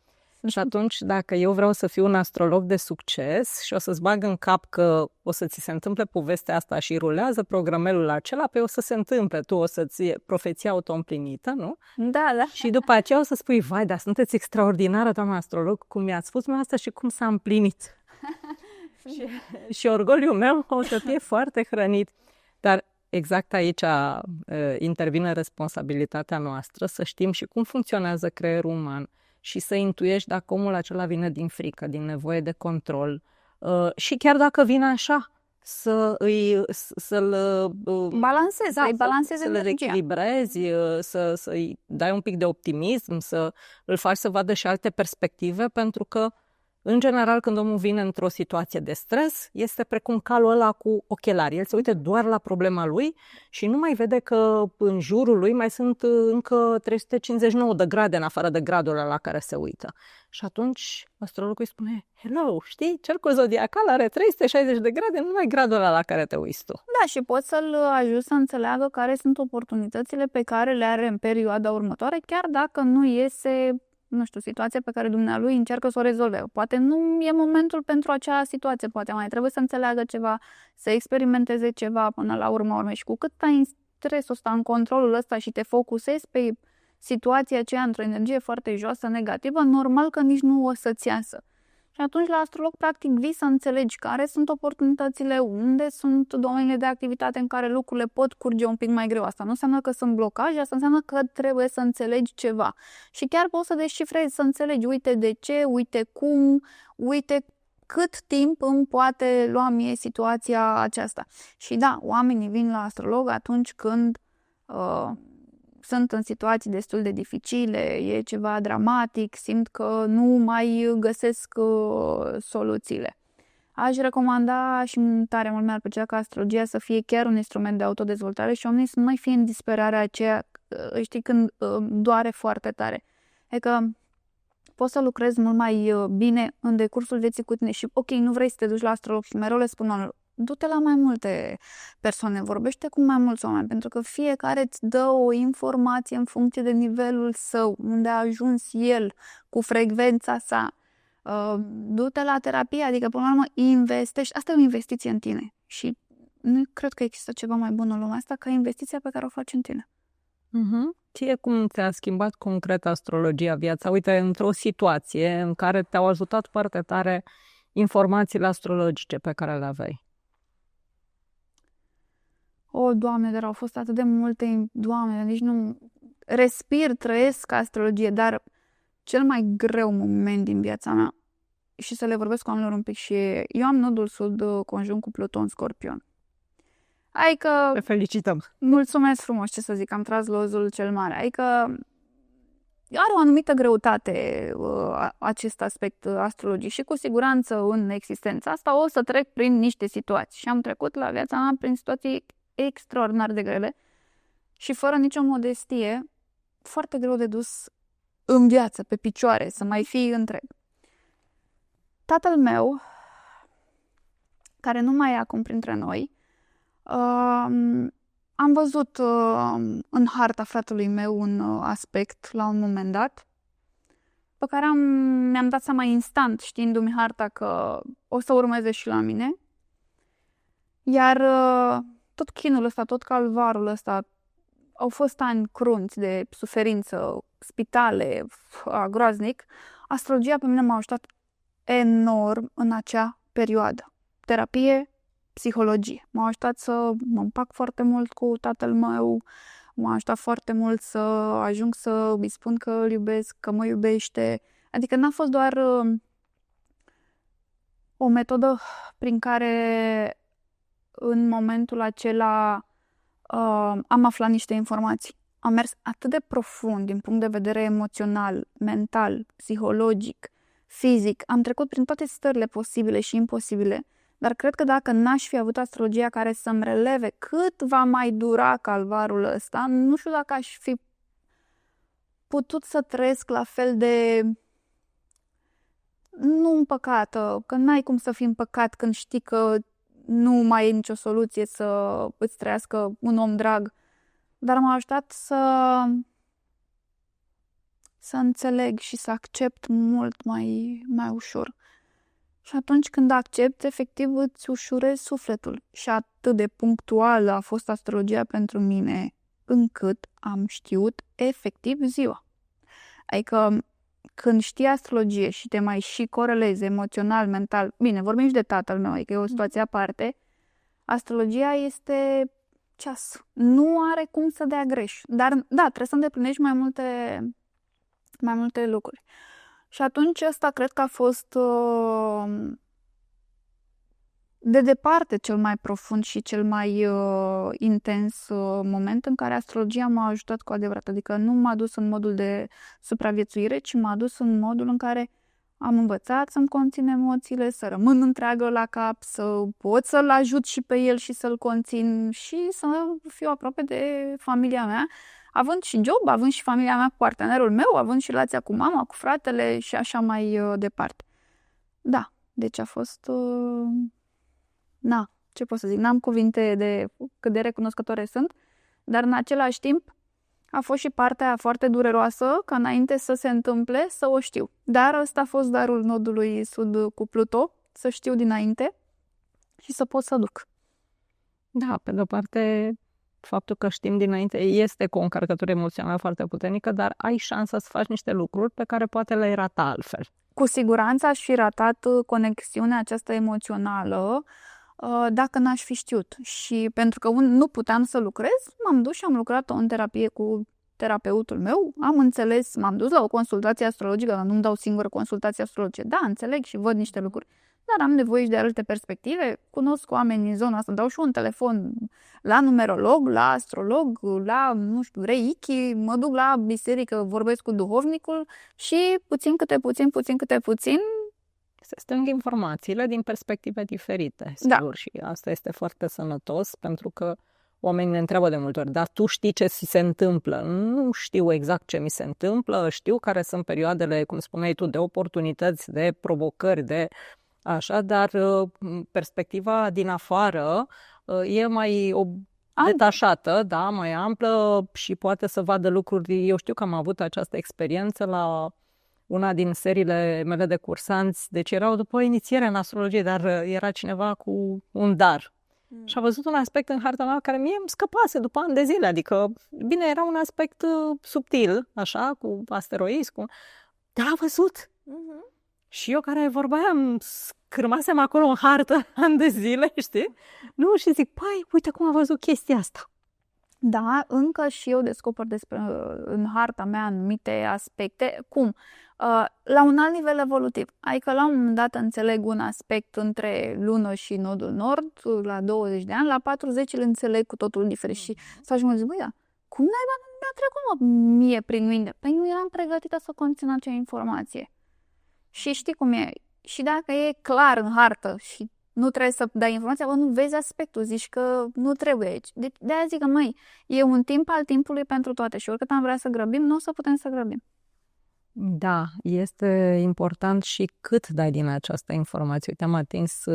Și atunci, dacă eu vreau să fiu un astrolog de succes și o să-ți bag în cap că o să ți se întâmple povestea asta și rulează programelul acela, pe o să se întâmple, tu o să-ți profeția auto-împlinită, nu? Da. Și după aceea o să spui, vai, dar sunteți extraordinară, doamna astrolog, cum mi-ați spus mie asta și cum s-a împlinit. și orgoliul meu o să fie foarte hrănit. Dar exact aici intervine responsabilitatea noastră, să știm și cum funcționează creierul uman și să intuiești dacă omul acela vine din frică, din nevoie de control și chiar dacă vine așa, să-l balancezi, să le reechilibrezi, să-i dai un pic de optimism, să îl faci să vadă și alte perspective, pentru că în general, când omul vine într-o situație de stres, este precum calul ăla cu ochelari. El se uită doar la problema lui și nu mai vede că în jurul lui mai sunt încă 359 de grade în afară de gradul ăla la care se uită. Și atunci astrologul îi spune, hello, știi, cercul zodiacal are 360 de grade, nu mai gradul ăla la care te uiți tu. Da, și poți să-l ajuți să înțeleagă care sunt oportunitățile pe care le are în perioada următoare, chiar dacă nu iese, nu știu, situația pe care dumnealui încearcă să o rezolve. Poate nu e momentul pentru acea situație, poate mai trebuie să înțeleagă ceva, să experimenteze ceva până la urmă. Și cu cât ai în stresul ăsta, în controlul ăsta și te focusezi pe situația aceea într-o energie foarte joasă, negativă, normal că nici nu o să-ți iasă. Și atunci la astrolog, practic, vii să înțelegi care sunt oportunitățile, unde sunt domeniile de activitate în care lucrurile pot curge un pic mai greu. Asta nu înseamnă că sunt blocaje, asta înseamnă că trebuie să înțelegi ceva. Și chiar poți să descifrezi, să înțelegi, uite de ce, uite cum, uite cât timp îmi poate lua mie situația aceasta. Și da, oamenii vin la astrolog atunci când sunt în situații destul de dificile, e ceva dramatic, simt că nu mai găsesc soluțiile. Aș recomanda și tare mult mi-ar plăcea ca astrologia să fie chiar un instrument de autodezvoltare și oamenii să nu mai fie în disperarea aceea, știi, când doare foarte tare. Adică poți să lucrezi mult mai bine în decursul vieții cu tine și ok, nu vrei să te duci la astrolog și mereu le spun oamenilor, du-te la mai multe persoane, vorbește cu mai mulți oameni, pentru că fiecare îți dă o informație în funcție de nivelul său, unde a ajuns el, cu frecvența sa. Du-te la terapie, adică până la urmă investești, asta e o investiție în tine și nu cred că există ceva mai bun în lumea asta ca investiția pe care o faci în tine. Ție cum ți-a schimbat concret astrologia viața? Uite, într-o situație în care te-au ajutat foarte tare informațiile astrologice pe care le aveai. O, Doamne, dar au fost atât de multe, Doamne, nici nu respir, trăiesc astrologie, dar cel mai greu moment din viața mea și să le vorbesc cu oamenilor un pic și eu am nodul sud conjunct cu Pluton Scorpion. Adică... Te felicităm! Mulțumesc frumos, ce să zic, am tras lozul cel mare. Adică are o anumită greutate acest aspect astrologic și cu siguranță în existența asta o să trec prin niște situații. Și am trecut la viața mea prin situații extraordinar de grele și fără nicio modestie, foarte greu de dus în viață, pe picioare, să mai fii întreg. Tatăl meu, care nu mai e acum printre noi, am văzut în harta fratelui meu un aspect la un moment dat pe care mi-am dat seama instant, știindu-mi harta, că o să urmeze și la mine. Iar tot chinul ăsta, tot calvarul ăsta, au fost ani crunți de suferință, spitale, groaznic. Astrologia pe mine m-a ajutat enorm în acea perioadă. Terapie, psihologie. M-a ajutat să mă împac foarte mult cu tatăl meu, m-a ajutat foarte mult să ajung să îi spun că îl iubesc, că mă iubește. Adică n-a fost doar o metodă prin care în momentul acela am aflat niște informații. Am mers atât de profund din punct de vedere emoțional, mental, psihologic, fizic. Am trecut prin toate stările posibile și imposibile. Dar cred că dacă n-aș fi avut astrologia care să-mi releve cât va mai dura calvarul ăsta, nu știu dacă aș fi putut să trăiesc la fel de... nu împăcată, că n-ai cum să fii împăcat când știi că nu mai e nicio soluție să îți trăiască un om drag. Dar m-a ajutat să înțeleg și să accept mult mai ușor. Și atunci când accepti, efectiv îți ușurezi sufletul. Și atât de punctuală a fost astrologia pentru mine, încât am știut efectiv ziua. Adică când știi astrologie și te mai și corelezi emoțional, mental, bine, vorbim și de tatăl meu, adică e o situație aparte, astrologia este ceas. Nu are cum să dea greș. Dar da, trebuie să îndeplinești mai multe lucruri. Și atunci ăsta cred că a fost de departe cel mai profund și cel mai intens moment în care astrologia m-a ajutat cu adevărat. Adică nu m-a dus în modul de supraviețuire, ci m-a dus în modul în care am învățat să-mi conțin emoțiile, să rămân întreagă la cap, să pot să-l ajut și pe el și să-l conțin și să fiu aproape de familia mea, având și job, având și familia mea cu partenerul meu, având și relația cu mama, cu fratele și așa mai departe. Da, deci a fost... ce pot să zic, n-am cuvinte de cât de recunoscătoare sunt, dar în același timp a fost și partea foarte dureroasă ca înainte să se întâmple să o știu. Dar ăsta a fost darul nodului sud cu Pluto, să știu dinainte și să pot să duc. Da, pe de-o parte, faptul că știm dinainte este cu o încărcătură emoțională foarte puternică, dar ai șansa să faci niște lucruri pe care poate le-ai rata altfel. Cu siguranță aș fi ratat conexiunea aceasta emoțională dacă n-aș fi știut. Și pentru că nu puteam să lucrez, m-am dus și am lucrat în terapie cu terapeutul meu, am înțeles, m-am dus la o consultație astrologică, dar nu-mi dau singură consultație astrologică. Da, înțeleg și văd niște lucruri, dar am nevoie și de alte perspective. Cunosc oameni în zona asta, dau și un telefon la numerolog, la astrolog, la, nu știu, reiki, mă duc la biserică, vorbesc cu duhovnicul și puțin câte puțin se strâng informațiile din perspective diferite, Da. sigur, și asta este foarte sănătos, pentru că oamenii ne întreabă de multe ori, dar tu știi ce ți se întâmplă? Nu știu exact ce mi se întâmplă, știu care sunt perioadele, cum spuneai tu, de oportunități, de provocări, de așa, dar perspectiva din afară e mai detașată, da, mai amplă și poate să vadă lucruri. Eu știu că am avut această experiență la una din seriile mele de cursanți, deci erau după inițiere în astrologie, dar era cineva cu un dar. Și a văzut un aspect în harta mea care mie îmi scăpase după ani de zile, adică, bine, era un aspect subtil, așa, cu asteroizi, dar a văzut. Și eu care vorba aia îmi scârmasem acolo în hartă ani de zile, știi? Nu, și zic, păi, uite cum a văzut chestia asta. Da, încă și eu descoper în harta mea anumite aspecte. Cum? La un alt nivel evolutiv. Adică la un moment dat înțeleg un aspect între lună și nodul nord, la 20 de ani, la 40 îl înțeleg cu totul diferit. Și să ajung să zic, băi, da, cum naiba mi-a trecut mie prin mine? Păi nu eram pregătită să conțin acea informație. Și știi cum e? Și dacă e clar în hartă și nu trebuie să dai informația, bă, nu vezi aspectul, zici că nu trebuie aici. Deci de-aia zic că, măi, e un timp al timpului pentru toate și oricât am vrea să grăbim, nu o să putem să grăbim. Da, este important și cât dai din această informație. Uite, am atins,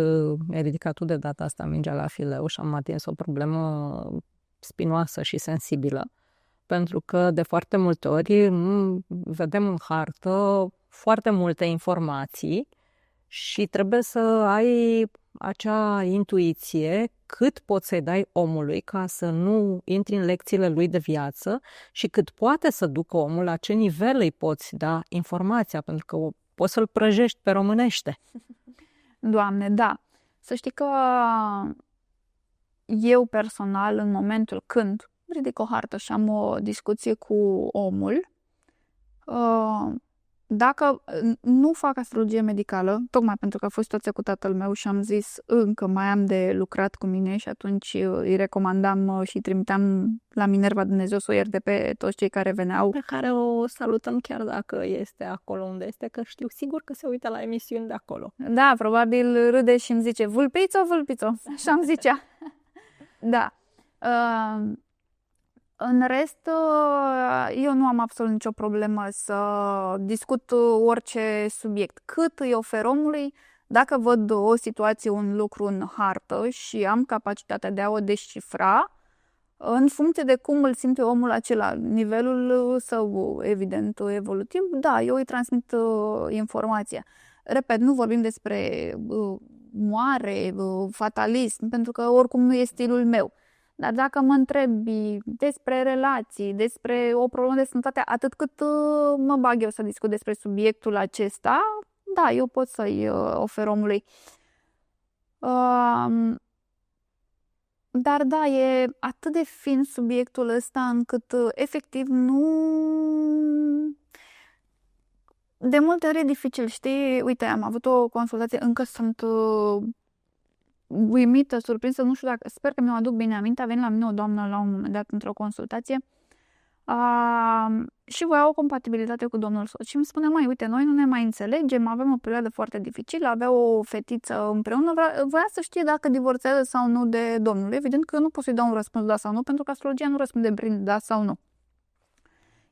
ai ridicat tu de data asta mingea la fileu și am atins o problemă spinoasă și sensibilă. Pentru că de foarte multe ori vedem în hartă foarte multe informații și trebuie să ai acea intuiție cât poți să-i dai omului ca să nu intri în lecțiile lui de viață și cât poate să ducă omul, la ce nivel îi poți da informația, pentru că poți să-l prăjești pe românește. Doamne, da. Să știi că eu personal, în momentul când ridic o hartă și am o discuție cu omul, dacă nu fac astrologie medicală, tocmai pentru că a fost situația cu tatăl meu și am zis încă mai am de lucrat cu mine și atunci îi recomandam și îi trimiteam la Minerva Dumnezeu să o ierte pe toți cei care veneau. Pe care o salutăm chiar dacă este acolo unde este, că știu sigur că se uită la emisiuni de acolo. Da, probabil râde și îmi zice, vulpițo, vulpițo, așa îmi zicea. Da. În rest, eu nu am absolut nicio problemă să discut orice subiect. Cât îi ofer omului, dacă văd o situație, un lucru în hartă și am capacitatea de a o descifra, în funcție de cum îl simte omul acela, nivelul său, evident, evolutiv, da, eu îi transmit informația. Repet, nu vorbim despre moare, fatalism, pentru că oricum nu e stilul meu. Dar dacă mă întrebi despre relații, despre o problemă de sănătate, atât cât mă bag eu să discut despre subiectul acesta, da, eu pot să-i ofer omului. Dar da, e atât de fin subiectul ăsta încât efectiv nu... De multe ori e dificil, știi? Uite, am avut o consultație, încă sunt uimită, surprinsă, nu știu dacă, sper că mi-o aduc bine aminte, a venit la mine o doamnă la un moment dat într-o consultație și voia o compatibilitate cu domnul soț și îmi spune, măi, uite, noi nu ne mai înțelegem, avem o perioadă foarte dificilă, avea o fetiță împreună, voia să știe dacă divorțează sau nu de domnul. Evident că eu nu pot să-i dau un răspuns da sau nu, pentru că astrologia nu răspunde prin da sau nu.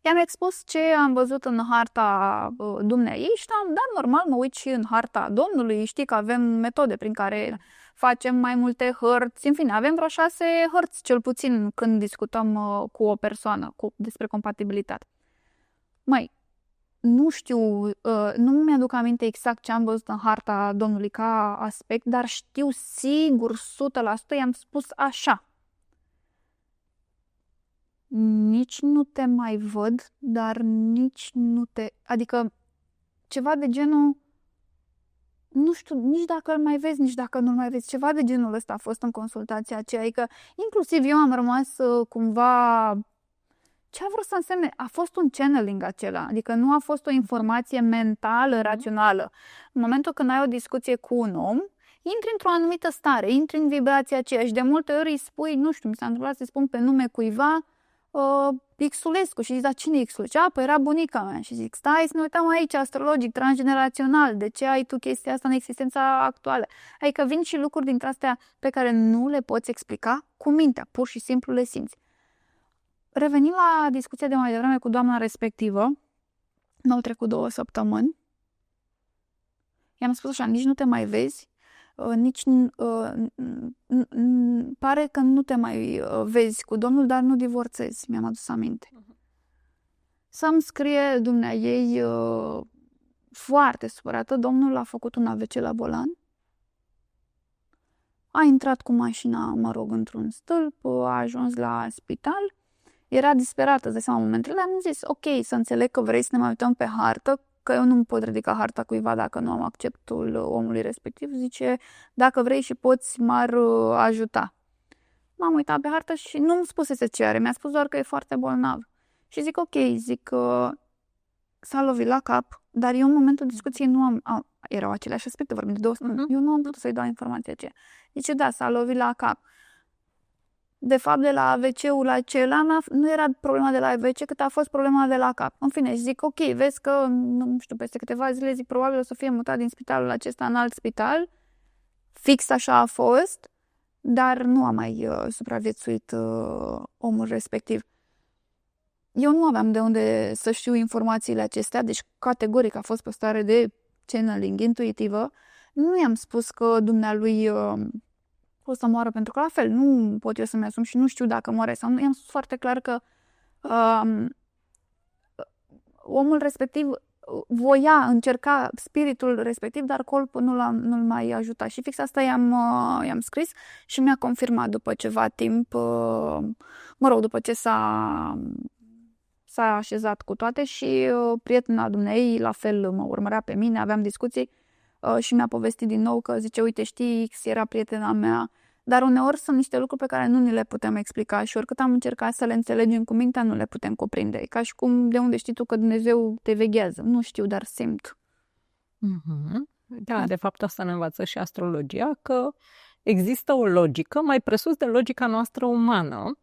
I-am expus ce am văzut în harta dumneaei și da, normal, mă uit și în harta domnului, știi că avem metode prin care facem mai multe hărți, în fine, avem vreo 6 hărți, cel puțin, când discutăm cu o persoană despre compatibilitate. Măi, nu știu, nu mi-aduc aminte exact ce am văzut în harta domnului ca aspect, dar știu sigur, 100%, i-am spus așa. Nici nu te mai văd, dar nici nu te... Adică ceva de genul... Nu știu, nici dacă îl mai vezi, nici dacă nu-l mai vezi. Ceva de genul ăsta a fost în consultația aceea. Adică inclusiv eu am rămas cumva... Ce a vrut să însemne? A fost un channeling acela. Adică nu a fost o informație mentală, rațională. În momentul când ai o discuție cu un om, intri într-o anumită stare, intri în vibrația aceea și de multe ori îi spui, nu știu, mi s-a întâmplat să-i spun pe nume cuiva, Xulescu. Și zic, dar cine e Xulescu? Păi era bunica mea. Și zic, stai să ne uităm aici, astrologic, transgenerațional, de ce ai tu chestia asta în existența actuală? Adică vin și lucruri dintre astea pe care nu le poți explica cu mintea, pur și simplu le simți. Revenind la discuția de mai devreme cu doamna respectivă, n-au trecut 2 săptămâni, i-am spus așa, nici nu te mai vezi, nici pare că nu te mai vezi cu domnul, dar nu divorțezi, mi-am adus aminte. Să-mi scrie dumneaei foarte supărată, domnul a făcut un AVC la Bolan, a intrat cu mașina, mă rog, într-un stâlp, a ajuns la spital, era disperată, îți dai seama, momentele, am zis, ok, să înțeleg că vrei să ne mai uităm pe hartă, că eu nu pot ridica harta cuiva dacă nu am acceptul omului respectiv. Zice, dacă vrei și poți, m-ar ajuta. M-am uitat pe hartă și nu-mi spusese ce are, mi-a spus doar că e foarte bolnav. Și zic, ok, zic, s-a lovit la cap, dar eu în momentul discuției nu am erau aceleași aspecte, vorbim de 2 săptămâni, eu nu am putut să-i dau informația aceea. Zice, da, s-a lovit la cap. De fapt, de la AVC-ul acela nu era problema de la AVC, cât a fost problema de la cap. În fine, și zic, ok, vezi că, nu știu, peste câteva zile, zic, probabil o să fie mutat din spitalul acesta în alt spital. Fix așa a fost, dar nu a mai supraviețuit omul respectiv. Eu nu aveam de unde să știu informațiile acestea, deci categoric a fost pe stare de channeling intuitivă. Nu i-am spus că dumnealui o să moară, pentru că la fel nu pot eu să-mi asum și nu știu dacă moare sau nu. I-am spus foarte clar că omul respectiv încerca spiritul respectiv, dar corpul nu-l mai ajuta. Și fix asta i-am scris și mi-a confirmat după ceva timp, mă rog, după ce s-a așezat cu toate și prietena dumneei la fel mă urmărea pe mine, aveam discuții și mi-a povestit din nou că zice, uite, știi, X era prietena mea, dar uneori sunt niște lucruri pe care nu ni le putem explica și oricât am încercat să le înțelegem cu mintea, nu le putem cuprinde. E ca și cum, de unde știi tu că Dumnezeu te veghează? Nu știu, dar simt. Da, de fapt asta ne învață și astrologia, că există o logică mai presus de logica noastră umană.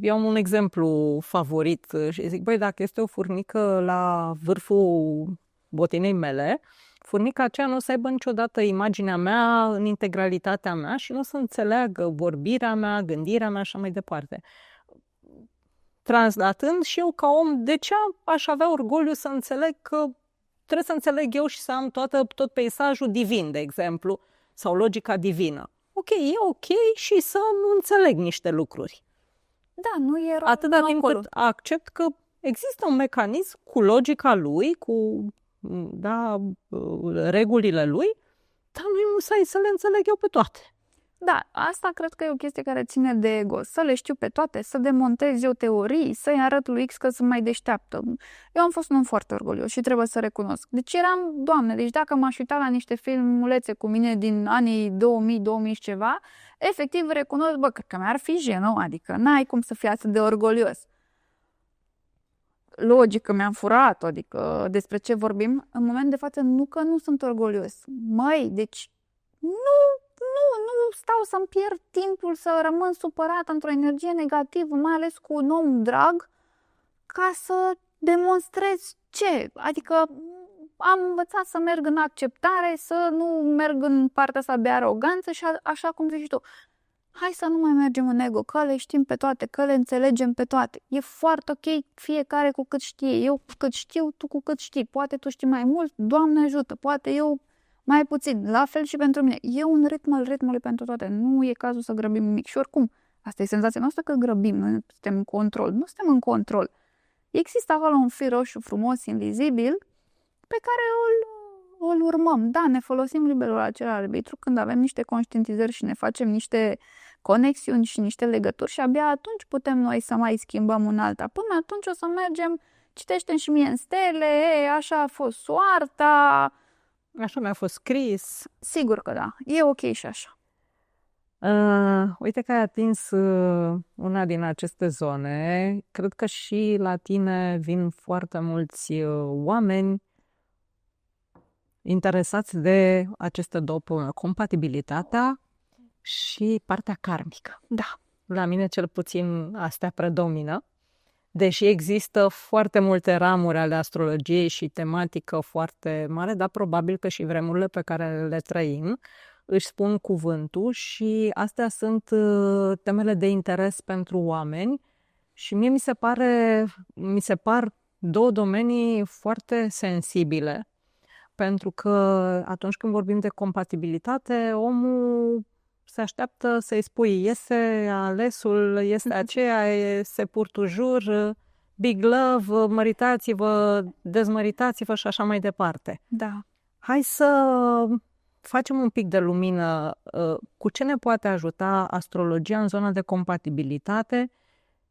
Eu am un exemplu favorit și zic, băi, dacă este o furnică la vârful botinei mele, furnica aceea nu o să aibă niciodată imaginea mea în integralitatea mea și nu o să înțeleagă vorbirea mea, gândirea mea și așa mai departe. Translatând și eu ca om, de ce aș avea orgoliu să înțeleg că trebuie să înțeleg eu și să am tot peisajul divin, de exemplu, sau logica divină. Ok, e ok și să nu înțeleg niște lucruri. Da, nu e rău. Atâta timp cât accept că există un mecanism cu logica lui, cu regulile lui, dar nu să le înțeleg eu pe toate. Da, asta cred că e o chestie care ține de ego. Să le știu pe toate, să demontez eu teorii, să-i arăt lui X că sunt mai deșteaptă. Eu am fost un om foarte orgolios și trebuie să recunosc. Deci eram, Doamne, deci dacă m-aș uita la niște filmulețe cu mine din anii 2000 și ceva, efectiv recunosc, cred că mi-ar fi jenă, adică n-ai cum să fii atât de orgolios. Logică mi-am furat, adică despre ce vorbim, în moment de față nu că nu sunt orgolios. Măi, deci nu stau să-mi pierd timpul să rămân supărată într-o energie negativă, mai ales cu un om drag, ca să demonstrez ce? Adică am învățat să merg în acceptare, să nu merg în partea asta de aroganță și așa cum zici tu. Hai să nu mai mergem în ego, că le știm pe toate, că le înțelegem pe toate. E foarte ok fiecare cu cât știe. Eu cu cât știu, tu cu cât știi. Poate tu știi mai mult, Doamne ajută, poate eu mai puțin. La fel și pentru mine. E un ritm al ritmului pentru toate. Nu e cazul să grăbim nimic. Și oricum, asta e senzația noastră că grăbim, noi suntem în control. Nu suntem în control. Există acolo un fir roșu frumos, invizibil, pe care îl urmăm. Da, ne folosim liberul acela arbitru când avem niște conștientizări și ne facem niște conexiuni și niște legături și abia atunci putem noi să mai schimbăm un alta. Până atunci o să mergem, citește-mi și mie în stele, așa a fost soarta. Așa mi-a fost scris. Sigur că da, e ok și așa. Uite că ai atins una din aceste zone. Cred că și la tine vin foarte mulți oameni interesați de aceste două probleme, compatibilitatea și partea karmică. Da. La mine cel puțin astea predomină. Deși există foarte multe ramuri ale astrologiei și tematică foarte mare, dar probabil că și vremurile pe care le trăim își spun cuvântul și astea sunt temele de interes pentru oameni și mie mi se par două domenii foarte sensibile, pentru că atunci când vorbim de compatibilitate, omul se așteaptă să-i spui iese alesul, este aceea, se purtujur, big love, măritați-vă, dezmăritați-vă și așa mai departe. Da. Hai să facem un pic de lumină. Cu ce ne poate ajuta astrologia în zona de compatibilitate?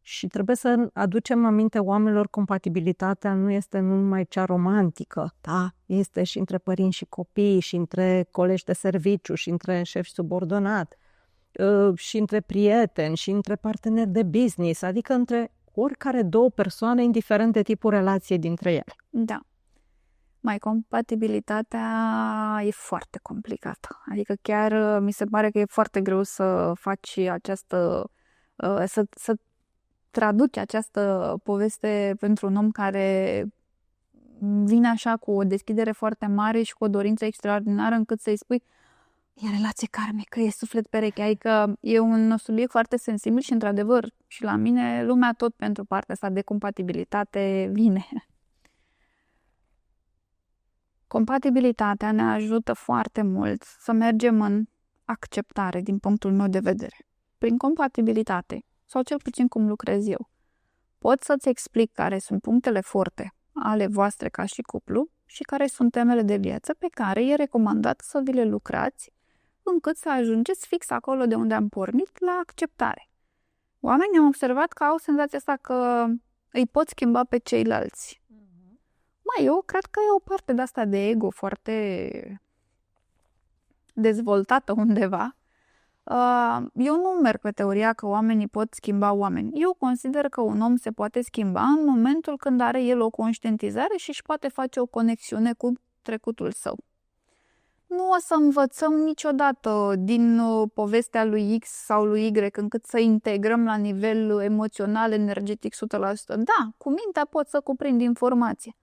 Și trebuie să aducem aminte oamenilor, compatibilitatea nu este numai cea romantică, da? Este și între părinți și copii, și între colegi de serviciu, și între șef și subordonat, și între prieteni, și între parteneri de business, adică între oricare două persoane, indiferent de tipul relației dintre ele. Da. Compatibilitatea e foarte complicată. Adică chiar mi se pare că e foarte greu să faci această, să traduci această poveste pentru un om care vine așa cu o deschidere foarte mare și cu o dorință extraordinară încât să-i spui e relație karmică, e suflet pereche. Adică e un subiect foarte sensibil și într-adevăr și la mine lumea tot pentru partea asta de compatibilitate vine. Compatibilitatea ne ajută foarte mult să mergem în acceptare din punctul meu de vedere. Prin compatibilitate, sau cel puțin cum lucrez eu, pot să-ți explic care sunt punctele forte ale voastre ca și cuplu și care sunt temele de viață pe care e recomandat să vi le lucrați încât să ajungeți fix acolo de unde am pornit, la acceptare. Oamenii au observat că au senzația asta că îi pot schimba pe ceilalți. Eu cred că e o parte de asta de ego foarte dezvoltată undeva. Eu nu merg pe teoria că oamenii pot schimba oameni. Eu consider că un om se poate schimba în momentul când are el o conștientizare și își poate face o conexiune cu trecutul său. Nu o să învățăm niciodată din povestea lui X sau lui Y încât să integrăm la nivel emoțional, energetic 100%. Da, cu mintea pot să cuprind informație.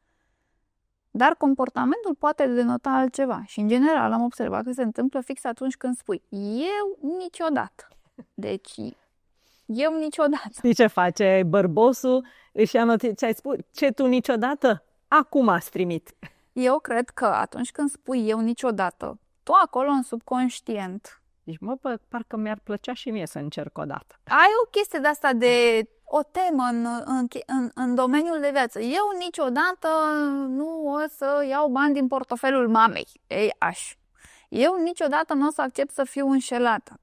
Dar comportamentul poate denota altceva. Și în general am observat că se întâmplă fix atunci când spui eu niciodată. Deci eu niciodată. Știi ce face bărbosul? Își ia notițe, ce ai spus? Ce tu niciodată? Acum ați trimit. Eu cred că atunci când spui eu niciodată, tu acolo în subconștient. Deci parcă mi-ar plăcea și mie să încerc o dată. Ai o chestie de asta de o temă în domeniul de viață. Eu niciodată nu o să iau bani din portofelul mamei. Eu niciodată nu o să accept să fiu înșelată.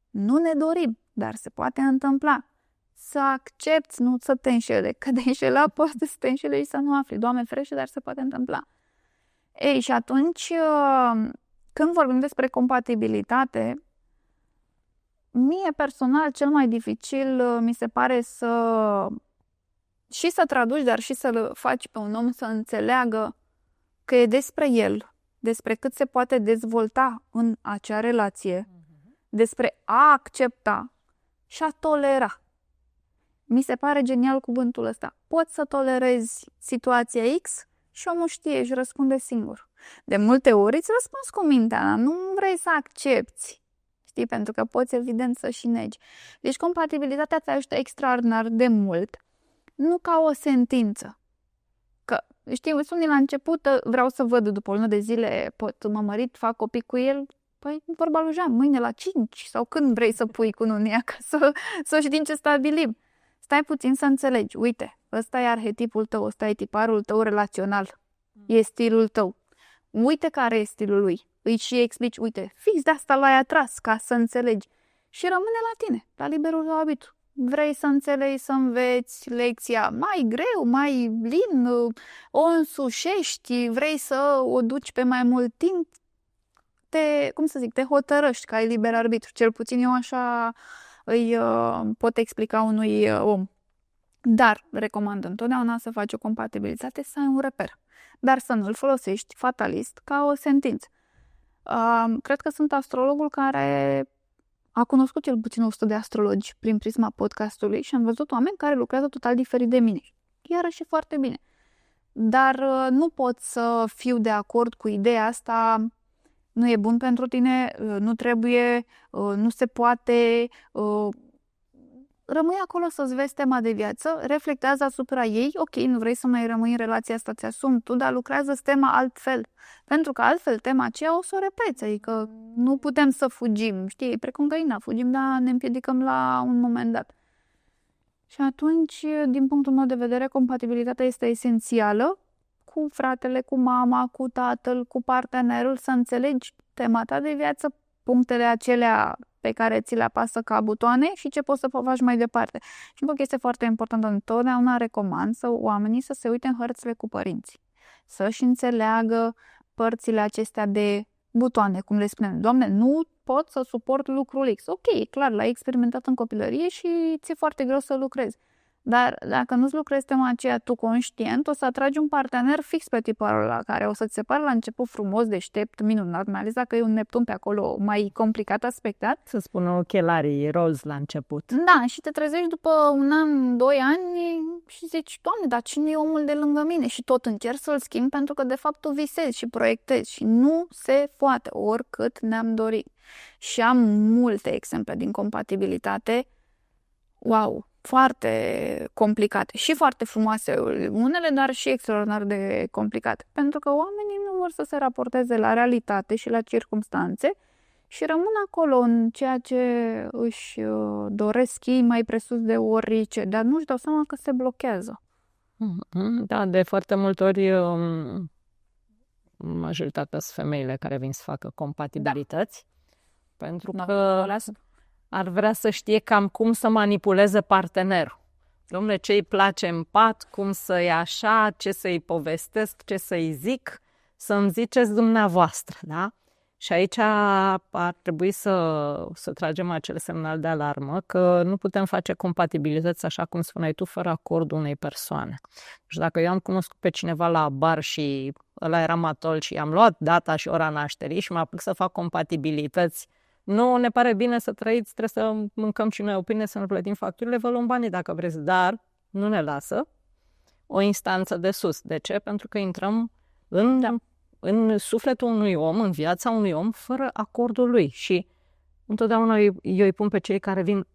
Nu ne dorim, dar se poate întâmpla. Să accepti, nu să te înșele. Că de înșelat poate să te înșele și să nu afli. Doamne ferește, dar se poate întâmpla. Și atunci, când vorbim despre compatibilitate, mie personal cel mai dificil mi se pare să traduci, dar și să-l faci pe un om să înțeleagă că e despre el, despre cât se poate dezvolta în acea relație, despre a accepta și a tolera. Mi se pare genial cuvântul ăsta. Poți să tolerezi situația X și omul știe, își răspunde singur. De multe ori îți răspunzi cu mintea, dar nu vrei să accepti. Știi? Pentru că poți evident să și negi. Deci compatibilitatea te ajută extraordinar de mult, nu ca o sentință. Că, știi, unii la început vreau să văd după o lună de zile, mă mărit, fac copii cu el. Păi, vorba lui Jean, mâine la 5 sau când vrei să pui cununia ca să știm ce stabilim. Stai puțin să înțelegi. Uite, ăsta e arhetipul tău, ăsta e tiparul tău relațional. E stilul tău. Uite care e stilul lui. Îi și explici, uite, fix de asta l-ai atras ca să înțelegi. Și rămâne la tine, la liberul tău arbitru. Vrei să înțelegi, să înveți lecția mai greu, mai lin, o însușești, vrei să o duci pe mai mult timp, te hotărăști că ai liber arbitru. Cel puțin eu așa îi pot explica unui om. Dar recomand întotdeauna să faci o compatibilitate, să ai un reper. Dar să nu-l folosești fatalist ca o sentință. Cred că sunt astrologul care a cunoscut cel puțin 100 de astrologi prin prisma podcastului și am văzut oameni care lucrează total diferit de mine. Iarăși e foarte bine. Dar nu pot să fiu de acord cu ideea asta, nu e bun pentru tine, nu trebuie, nu se poate. Rămâi acolo să-ți vezi tema de viață, reflectează asupra ei, ok, nu vrei să mai rămâi în relația asta, ți-asumi tu, dar lucrează tema altfel. Pentru că altfel tema aceea o să o repeți, adică nu putem să fugim, știi, precum găina, fugim, dar ne împiedicăm la un moment dat. Și atunci, din punctul meu de vedere, compatibilitatea este esențială cu fratele, cu mama, cu tatăl, cu partenerul, să înțelegi tema ta de viață, punctele acelea pe care ți le apasă ca butoane și ce poți să faci mai departe. Și încă o chestie foarte importantă, întotdeauna recomand să oamenii să se uite în hărțile cu părinții, să-și înțeleagă părțile acestea de butoane, cum le spunem. Doamne, nu pot să suport lucrul X. Ok, clar, l-ai experimentat în copilărie și ți-e foarte greu să lucrezi. Dar dacă nu-ți lucrezi tema aceea tu conștient, o să atragi un partener fix pe tipul ăla, care o să-ți se pară la început frumos, deștept, minunat, mai ales dacă e un Neptun pe acolo mai complicat aspectat. Să spună ochelarii roz la început. Da, și te trezești după un an, 2 ani și zici, Doamne, dar cine e omul de lângă mine? Și tot încerci să-l schimbi pentru că de fapt tu visezi și proiectezi și nu se poate, oricât ne-am dorit. Și am multe exemple din compatibilitate, wow, foarte complicate și foarte frumoase unele, dar și extraordinar de complicate. Pentru că oamenii nu vor să se raporteze la realitate și la circumstanțe și rămân acolo în ceea ce își doresc ei mai presus de orice, dar nu-și dau seama că se blochează. Da, de foarte multe ori majoritatea sunt femeile care vin să facă compatibilități, pentru că ar vrea să știe cam cum să manipuleze partenerul. Dom'le, ce îi place în pat, cum să-i așa, ce să-i povestesc, ce să-i zic, să-mi ziceți dumneavoastră, da? Și aici ar trebui să tragem acel semnal de alarmă că nu putem face compatibilități, așa cum spuneai tu, fără acordul unei persoane. Și dacă eu am cunoscut pe cineva la bar și ăla era matol și am luat data și ora nașterii și mă apuc să fac compatibilități, nu ne pare bine să trăiți, trebuie să mâncăm și noi o pâine, să ne plătim facturile, vă luăm banii dacă vreți, dar nu ne lasă o instanță de sus. De ce? Pentru că intrăm în sufletul unui om, în viața unui om, fără acordul lui. Și întotdeauna eu îi pun pe cei care vin,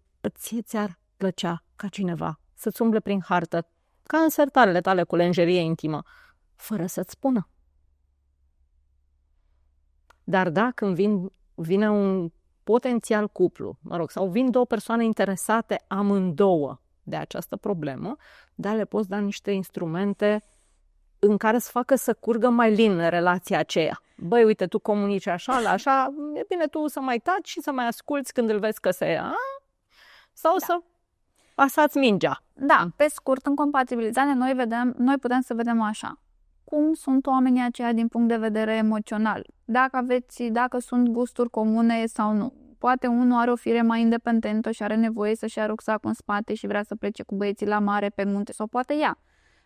ți-ar plăcea ca cineva să-ți umble prin hartă, ca în sertarele tale cu lenjerie intimă, fără să-ți spună. Dar da, când vine un potențial cuplu, sau vin două persoane interesate amândouă de această problemă, dar le poți da niște instrumente în care să facă să curgă mai lin relația aceea. Băi, uite, tu comunici așa, la așa, e bine tu să mai taci și să mai asculți când îl vezi că se ia, sau să pasați mingea. Da, pe scurt, în compatibilitate noi putem să vedem așa. Cum sunt oamenii aceia din punct de vedere emoțional? Dacă sunt gusturi comune sau nu. Poate unul are o fire mai independentă și are nevoie să-și ia rucsacul în spate și vrea să plece cu băieții la mare, pe munte, sau poate ea.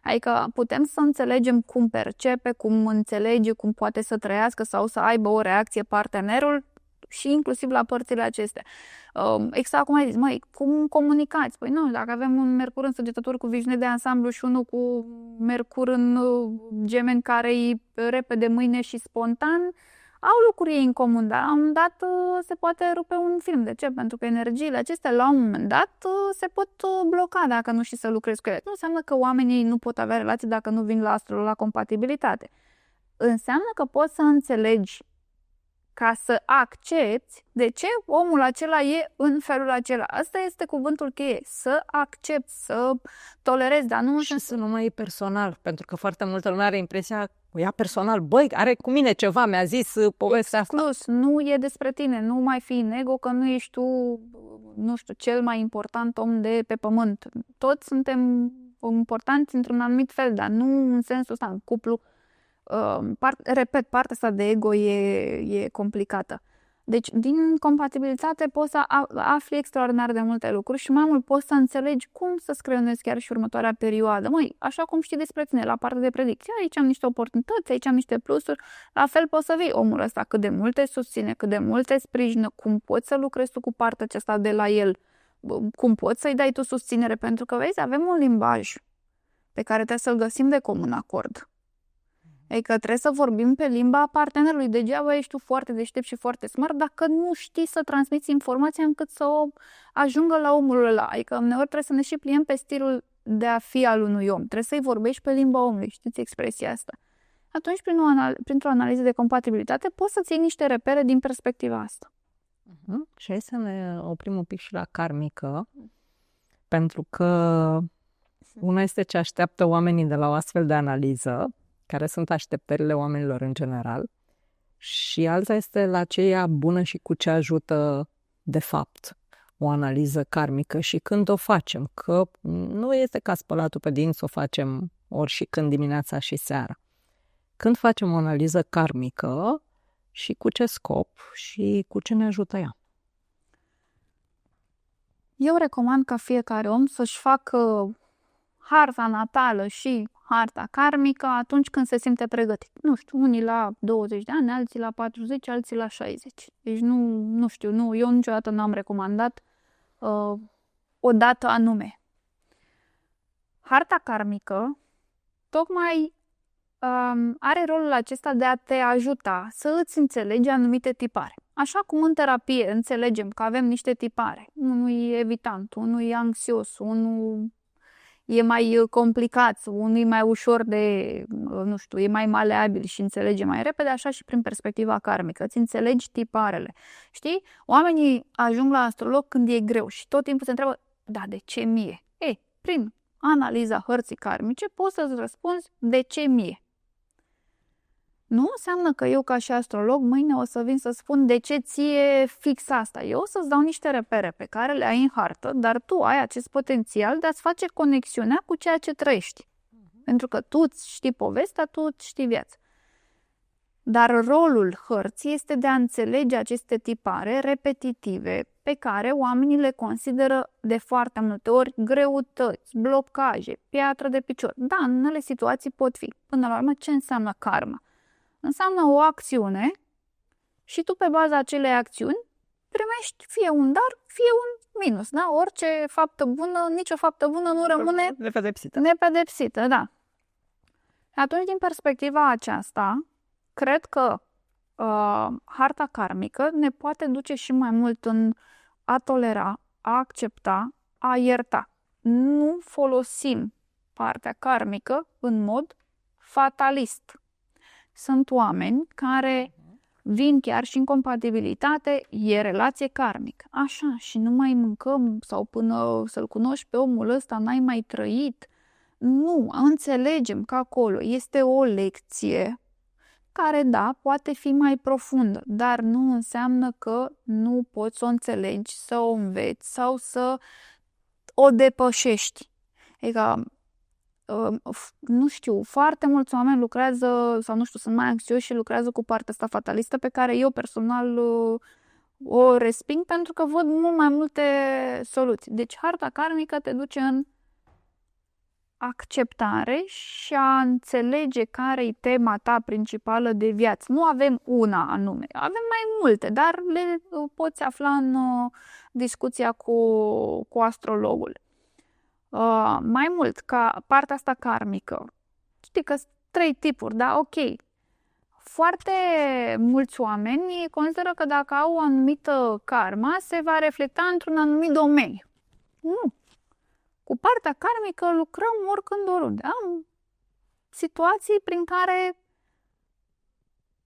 Adică putem să înțelegem cum percepe, cum înțelege, cum poate să trăiască sau să aibă o reacție partenerul și inclusiv la părțile acestea. Exact cum ai zis, măi, cum comunicați? Păi nu, dacă avem un Mercur în Săgetători cu viziune de ansamblu și unul cu Mercur în Gemeni care e repede, mâine și spontan, au lucruri în comun, dar la un moment dat se poate rupe un film. De ce? Pentru că energiile acestea la un moment dat se pot bloca dacă nu știi să lucrezi cu ele. Nu înseamnă că oamenii nu pot avea relații dacă nu vin la la compatibilitate. Înseamnă că poți să înțelegi ca să accepti de ce omul acela e în felul acela. Asta este cuvântul cheie. Să accepti, să tolerezi, dar nu... Și să nu mai e personal, pentru că foarte multă lume are impresia o ia personal. Băi, are cu mine ceva, mi-a zis povestea asta. Nu e despre tine, nu mai fi în ego că nu ești tu, nu știu, cel mai important om de pe pământ. Toți suntem importanți într-un anumit fel, dar nu în sensul ăsta, în cuplu. Repet, partea asta de ego e complicată. Deci, din compatibilitate poți să afli extraordinar de multe lucruri și mai mult poți să înțelegi cum să-ți creionezi chiar și următoarea perioadă. Măi, așa cum știi despre tine, la partea de predicție, aici am niște oportunități, aici am niște plusuri, la fel poți să vei omul ăsta cât de mult te susține, cât de mult te sprijină, cum poți să lucrezi tu cu partea aceasta de la el, cum poți să-i dai tu susținere, pentru că, vezi, avem un limbaj pe care trebuie să-l găsim de comun acord. Adică trebuie să vorbim pe limba partenerului. Degeaba ești tu foarte deștept și foarte smart dacă nu știi să transmiți informația încât să o ajungă la omul ăla. Adică uneori trebuie să ne și pliem pe stilul de a fi al unui om. Trebuie să-i vorbești pe limba omului. Știți expresia asta? Atunci, printr-o analiză de compatibilitate, poți să-ți iei niște repere din perspectiva asta. Și hai să ne oprim un pic și la karmică, pentru că una este ce așteaptă oamenii de la o astfel de analiză, care sunt așteptările oamenilor în general, și alta este la ce e bună și cu ce ajută de fapt o analiză karmică și când o facem, că nu este ca spălatul pe dinți, o facem ori și când dimineața și seara. Când facem o analiză karmică și cu ce scop și cu ce ne ajută ea? Eu recomand ca fiecare om să-și facă harta natală și harta karmică atunci când se simte pregătit. Nu știu, unii la 20 de ani, alții la 40, alții la 60. Deci nu știu, eu niciodată n-am recomandat o dată anume. Harta karmică tocmai are rolul acesta de a te ajuta să îți înțelegi anumite tipare. Așa cum în terapie înțelegem că avem niște tipare. Unul e evitant, unul e anxios, unul e mai complicat, unul e mai ușor de, nu știu, e mai maleabil și înțelege mai repede, așa și prin perspectiva karmică. Îți înțelegi tiparele. Știi? Oamenii ajung la astrolog când e greu și tot timpul se întreabă, da, de ce mie? Prin analiza hărții karmice poți să-ți răspunzi de ce mie. Nu înseamnă că eu ca și astrolog mâine o să vin să spun de ce ție fix asta. Eu o să-ți dau niște repere pe care le ai în hartă, dar tu ai acest potențial de a-ți face conexiunea cu ceea ce trăiești. Pentru că tu știi povestea, tu știi viața. Dar rolul hărții este de a înțelege aceste tipare repetitive pe care oamenii le consideră de foarte multe ori greutăți, blocaje, piatră de picior. Da, în unele situații pot fi. Până la urmă, ce înseamnă karma? Înseamnă o acțiune și tu pe baza acelei acțiuni primești fie un dar, fie un minus. Da? Orice faptă bună, nicio faptă bună nu rămâne nepedepsită. Da. Atunci, din perspectiva aceasta, cred că harta karmică ne poate duce și mai mult în a tolera, a accepta, a ierta. Nu folosim partea karmică în mod fatalist. Sunt oameni care vin chiar și în compatibilitate, e relație karmică. Așa, și nu mai mâncăm sau până să-l cunoști pe omul ăsta n-ai mai trăit. Nu, înțelegem că acolo este o lecție care, da, poate fi mai profundă, dar nu înseamnă că nu poți să o înțelegi, să o înveți sau să o depășești. Adică, nu știu, foarte mulți oameni lucrează, sau nu știu, sunt mai anxioși și lucrează cu partea asta fatalistă pe care eu personal o resping pentru că văd mult mai multe soluții. Deci harta karmică te duce în acceptare și a înțelege care e tema ta principală de viață. Nu avem una anume, avem mai multe, dar le poți afla în discuția cu astrologul. Mai mult, ca partea asta karmică. Știi că sunt 3 tipuri, da? Ok. Foarte mulți oameni consideră că dacă au o anumită karma, se va reflecta într-un anumit domeniu. Nu. Cu partea karmică lucrăm oricând, oriunde. Am situații prin care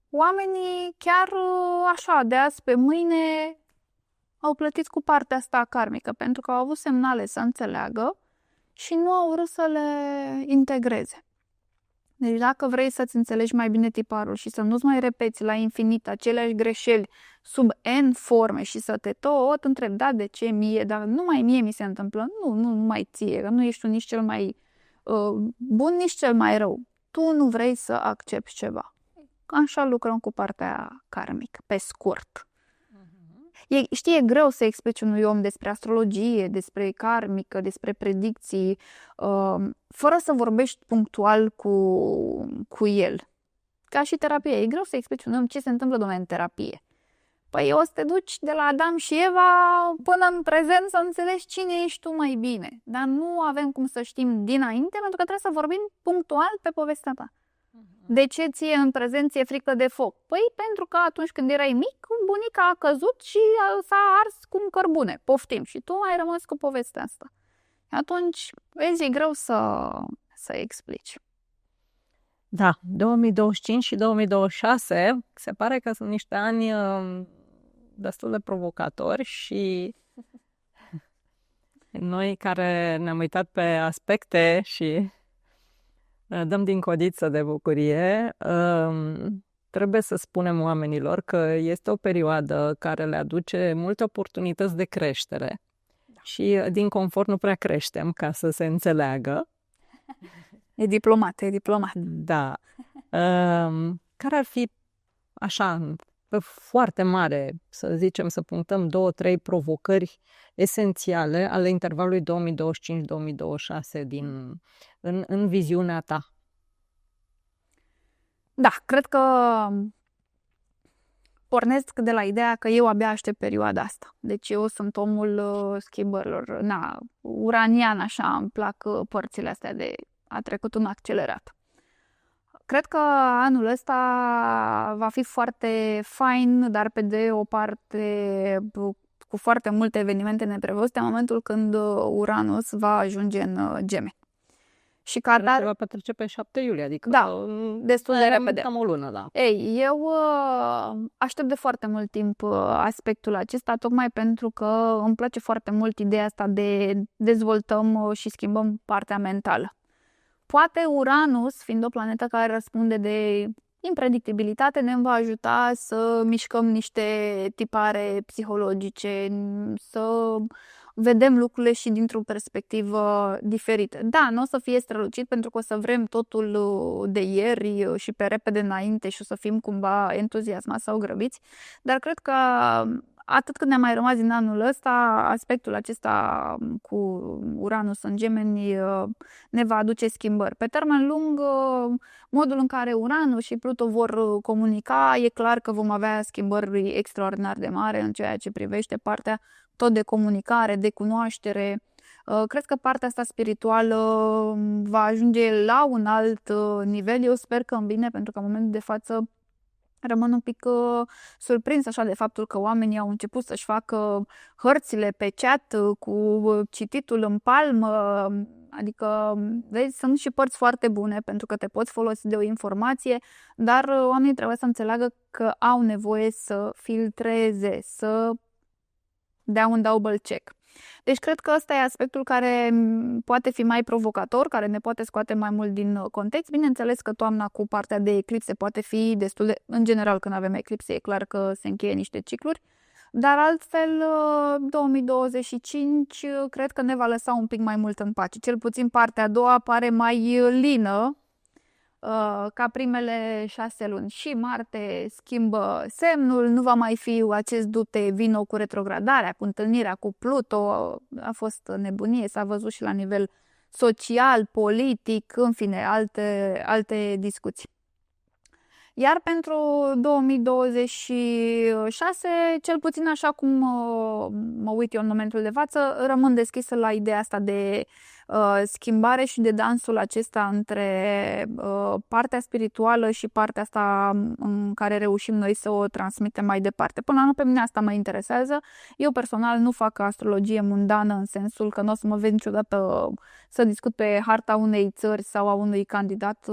oamenii chiar așa, de azi pe mâine, au plătit cu partea asta karmică, pentru că au avut semnale să înțeleagă și nu au vrut să le integreze. Deci dacă vrei să-ți înțelegi mai bine tiparul și să nu-ți mai repeți la infinit aceleași greșeli sub N forme și să te tot întrebi, da, de ce mie, dar numai mie mi se întâmplă, nu mai ție, că nu ești tu nici cel mai bun, nici cel mai rău. Tu nu vrei să accepti ceva. Așa lucrăm cu partea karmică, pe scurt. Știi, e greu să explici unui om despre astrologie, despre karmică, despre predicții, fără să vorbești punctual cu el. Ca și terapie. E greu să explici unui om ce se întâmplă, domnule, în terapie. Păi o să te duci de la Adam și Eva până în prezent să înțelegi cine ești tu mai bine. Dar nu avem cum să știm dinainte, pentru că trebuie să vorbim punctual pe povestea ta. De ce ție în prezent ți-e frică de foc? Păi pentru că atunci când erai mic, bunica a căzut și s-a ars cu un cărbune. Poftim. Și tu ai rămas cu povestea asta. Atunci, vezi, e greu să explici. Da, 2025 și 2026 se pare că sunt niște ani destul de provocatori și noi care ne-am uitat pe aspecte și dăm din codiță de bucurie, trebuie să spunem oamenilor că este o perioadă care le aduce multe oportunități de creștere. Da. Și din confort nu prea creștem, ca să se înțeleagă. E diplomat. Da. Care ar fi, așa, pe foarte mare, să zicem, să punctăm 2-3 provocări esențiale ale intervalului 2025-2026 în viziunea ta? Da, cred că pornesc de la ideea că eu abia aștept perioada asta. Deci eu sunt omul schimbărilor. Uranian, așa, îmi plac părțile astea de a trecut un accelerat. Cred că anul ăsta va fi foarte fain, dar pe de o parte cu foarte multe evenimente neprevăzute în momentul când Uranus va ajunge în Gemeni. Și care se va petrece pe 7 iulie, adică destul de repede. Cam o lună, da. Ei, eu aștept de foarte mult timp aspectul acesta, tocmai pentru că îmi place foarte mult ideea asta de dezvoltăm și schimbăm partea mentală. Poate Uranus, fiind o planetă care răspunde de impredictibilitate, ne va ajuta să mișcăm niște tipare psihologice, să vedem lucrurile și dintr-o perspectivă diferită. Da, nu o să fie strălucit pentru că o să vrem totul de ieri și pe repede înainte și o să fim cumva entuziasmați sau grăbiți, dar cred că atât cât ne-a mai rămas din anul ăsta, aspectul acesta cu Uranus în Gemeni ne va aduce schimbări. Pe termen lung, modul în care Uranus și Pluto vor comunica, e clar că vom avea schimbări extraordinar de mari în ceea ce privește partea tot de comunicare, de cunoaștere. Cred că partea asta spirituală va ajunge la un alt nivel. Eu sper că în bine, pentru că în momentul de față rămân un pic surprins așa de faptul că oamenii au început să-și facă hărțile pe chat cu cititul în palmă, adică vezi, sunt și părți foarte bune pentru că te poți folosi de o informație, dar oamenii trebuie să înțeleagă că au nevoie să filtreze, să dea un double check. Deci cred că ăsta e aspectul care poate fi mai provocator, care ne poate scoate mai mult din context. Bineînțeles că toamna cu partea de eclipse poate fi destul de... În general, când avem eclipse, e clar că se încheie niște cicluri. Dar altfel, 2025 cred că ne va lăsa un pic mai mult în pace. Cel puțin partea a doua pare mai lină ca primele 6 luni. Și Marte schimbă semnul, nu va mai fi acest dute vino cu retrogradarea, cu întâlnirea cu Pluto. A fost nebunie, s-a văzut și la nivel social, politic, în fine, alte discuții. Iar pentru 2026, cel puțin așa cum mă uit eu în momentul de față, rămân deschisă la ideea asta de schimbare și de dansul acesta între partea spirituală și partea asta în care reușim noi să o transmitem mai departe. Până la urmă, pe mine asta mă interesează. Eu personal nu fac astrologie mundană în sensul că nu o să mă vezi niciodată să discut pe harta unei țări sau a unui candidat.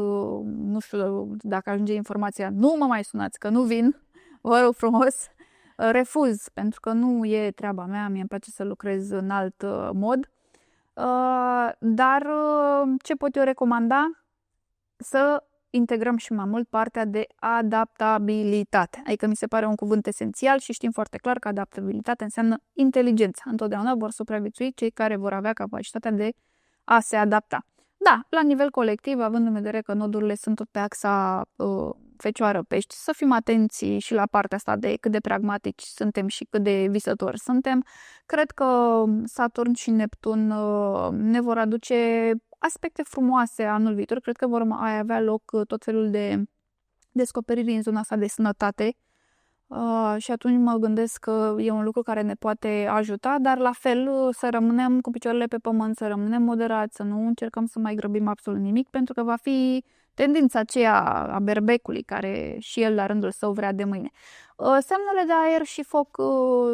Nu știu dacă ajunge informația. Nu mă mai sunați, că nu vin. Vă rog frumos. Refuz, pentru că nu e treaba mea. Mie îmi place să lucrez în alt mod. Dar ce pot eu recomanda? Să integrăm și mai mult partea de adaptabilitate. Adică mi se pare un cuvânt esențial și știm foarte clar că adaptabilitate înseamnă inteligență. Întotdeauna vor supraviețui cei care vor avea capacitatea de a se adapta. Da, la nivel colectiv, având în vedere că nodurile sunt tot pe axa Fecioară-Pești, să fim atenți și la partea asta de cât de pragmatici suntem și cât de visători suntem. Cred că Saturn și Neptun ne vor aduce aspecte frumoase anul viitor. Cred că vor mai avea loc tot felul de descoperiri în zona asta de sănătate. Și atunci mă gândesc că e un lucru care ne poate ajuta, dar la fel să rămânem cu picioarele pe pământ, să rămânem moderați, să nu încercăm să mai grăbim absolut nimic, pentru că va fi tendința aceea a berbecului, care și el la rândul său vrea de mâine. Semnele de aer și foc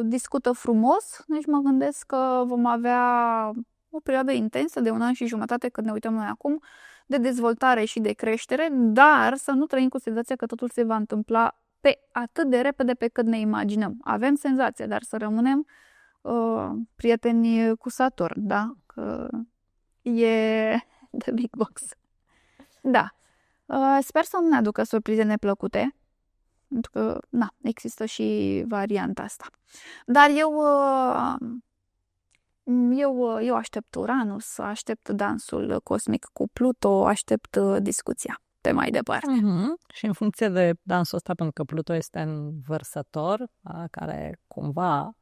discută frumos, deci mă gândesc că vom avea o perioadă intensă de 1 an și jumătate, când ne uităm noi acum, de dezvoltare și de creștere, dar să nu trăim cu senzația că totul se va întâmpla pe atât de repede pe cât ne imaginăm. Avem senzația, dar să rămânem prieteni cu Saturn, da? Că e the big box. Da. Sper să nu ne aducă surprize neplăcute, pentru că, există și varianta asta. Dar eu aștept Uranus, aștept dansul cosmic cu Pluto, aștept discuția pe mai departe. Și în funcție de dansul ăsta, pentru că Pluto este în Vărsător, care cumva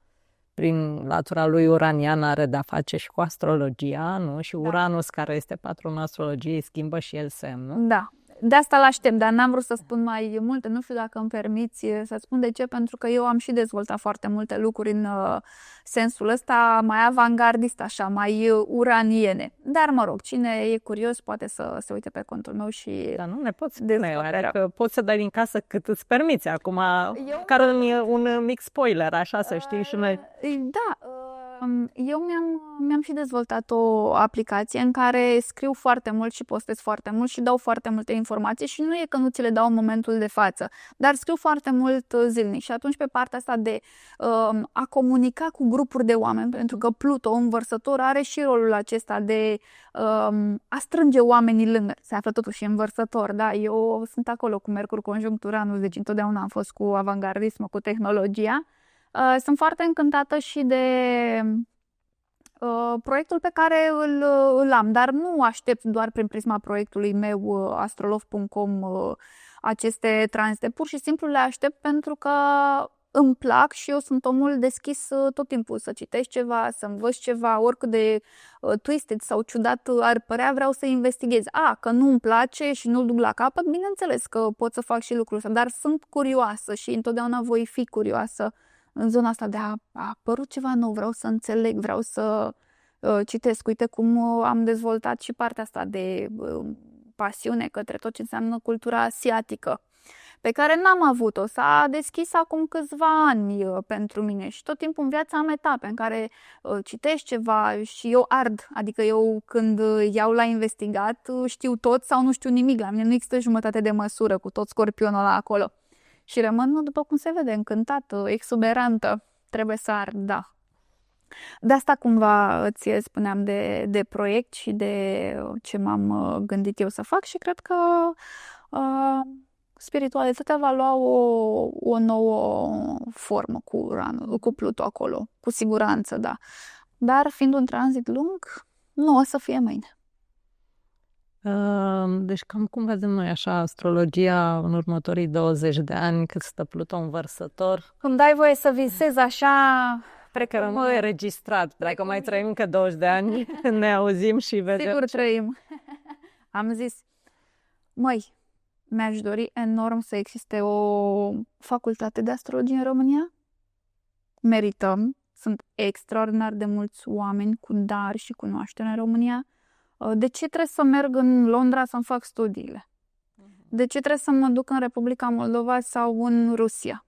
prin latura lui uranian are de-a face și cu astrologia, nu? Și Uranus, care este patronul astrologiei, schimbă și el semnul. Da. De asta l-aștept, dar n-am vrut să spun mai multe. Nu știu dacă îmi permiți să spun de ce, pentru că eu am și dezvoltat foarte multe lucruri în sensul ăsta, mai avangardist, așa, mai uraniene. Dar, mă rog, cine e curios poate să se uite pe contul meu și... Dar nu ne poți spune, adică poți să dai din casă cât îți permiți. Acum, care un mic spoiler, așa, să știi și noi. Da, eu mi-am și dezvoltat o aplicație în care scriu foarte mult și postez foarte mult și dau foarte multe informații și nu e că nu ți le dau în momentul de față, dar scriu foarte mult zilnic și atunci pe partea asta de a comunica cu grupuri de oameni, pentru că Pluto, un Vărsător, are și rolul acesta de a strânge oamenii lângă. Se află totuși în Vărsător, da? Eu sunt acolo cu Mercur conjunct Uranus, deci întotdeauna am fost cu avangardism, cu tehnologia. Sunt foarte încântată și de proiectul pe care îl am, dar nu aștept doar prin prisma proiectului meu astrolov.com aceste tranzite. Pur și simplu le aștept pentru că îmi plac și eu sunt omul deschis tot timpul să citești ceva, să învăț ceva, oricât de twisted sau ciudat ar părea, vreau să investighez. Că nu îmi place și nu-l duc la capăt, bineînțeles că pot să fac și lucrul ăsta, dar sunt curioasă și întotdeauna voi fi curioasă în zona asta de a apărut ceva nou, vreau să înțeleg, vreau să citesc. Uite cum am dezvoltat și partea asta de pasiune către tot ce înseamnă cultura asiatică, pe care n-am avut-o. S-a deschis acum câțiva ani pentru mine și tot timpul în viața am etape în care citești ceva și eu ard. Adică eu când iau la investigat știu tot sau nu știu nimic. La mine nu există jumătate de măsură cu tot scorpionul ăla acolo. Și rămân, după cum se vede, încântată, exuberantă. Trebuie să ard, da. De asta cumva îți spuneam de proiect și de ce m-am gândit eu să fac și cred că spiritualitatea va lua o nouă formă cu Pluto acolo, cu siguranță, da. Dar fiind un tranzit lung, nu o să fie mâine. Deci cam cum vedem noi așa astrologia în următorii 20 de ani, cât stă Pluto în Vărsător? Îmi dai voie să visez așa... Că rămâne registrat. Dacă mai trăim încă 20 de ani, ne auzim și vedem. Sigur trăim. Am zis, mi-aș dori enorm să existe o facultate de astrologie în România. Merităm. Sunt extraordinar de mulți oameni cu dar și cunoaștere în România. De ce trebuie să merg în Londra să-mi fac studiile? De ce trebuie să mă duc în Republica Moldova sau în Rusia?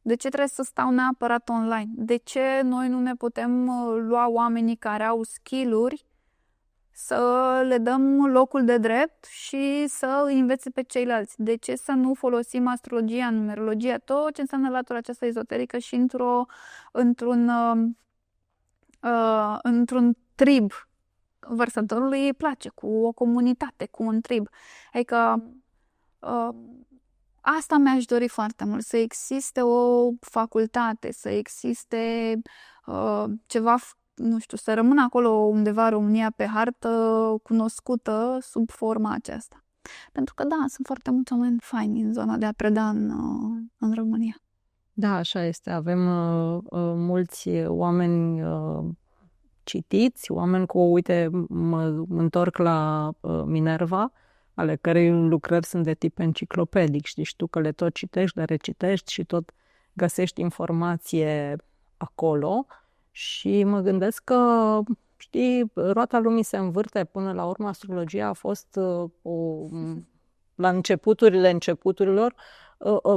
De ce trebuie să stau neapărat online? De ce noi nu ne putem lua oamenii care au skill-uri să le dăm locul de drept și să îi învețe pe ceilalți? De ce să nu folosim astrologia, numerologia, tot ce înseamnă latura aceasta ezoterică și într-un trib? Vărsătorului îi place, cu o comunitate, cu un trib. Adică asta mi-aș dori foarte mult, să existe o facultate, să existe ceva nu știu, să rămână acolo undeva România pe hartă cunoscută sub forma aceasta. Pentru că, da, sunt foarte mulți oameni faini în zona de a preda în România. Da, așa este. Avem mulți oameni citiți, oameni cu, uite, mă întorc la Minerva, ale cărei lucrări sunt de tip enciclopedic. Știi tu că le tot citești, le recitești și tot găsești informație acolo și mă gândesc că, știi, roata lumii se învârte, până la urmă astrologia a fost la începuturilor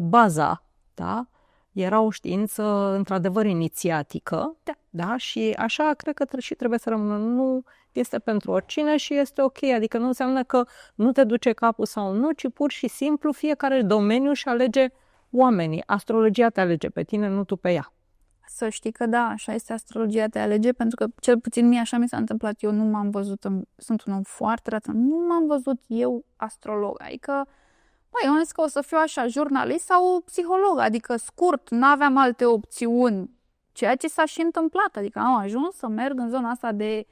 baza, da? Era o știință într-adevăr inițiatică, da? Și așa cred că și trebuie să rămână. Nu este pentru oricine și este ok, adică nu înseamnă că nu te duce capul sau nu, ci pur și simplu fiecare domeniu și alege oamenii. Astrologia te alege pe tine, nu tu pe ea. Să știi că da, așa este, astrologia te alege, pentru că cel puțin mie așa mi s-a întâmplat. Eu nu m-am văzut, sunt un om foarte rațional, nu m-am văzut eu astrolog, adică eu am zis că o să fiu așa, jurnalist sau psiholog, adică scurt, n-aveam alte opțiuni, ceea ce s-a și întâmplat, adică am ajuns să merg în zona asta de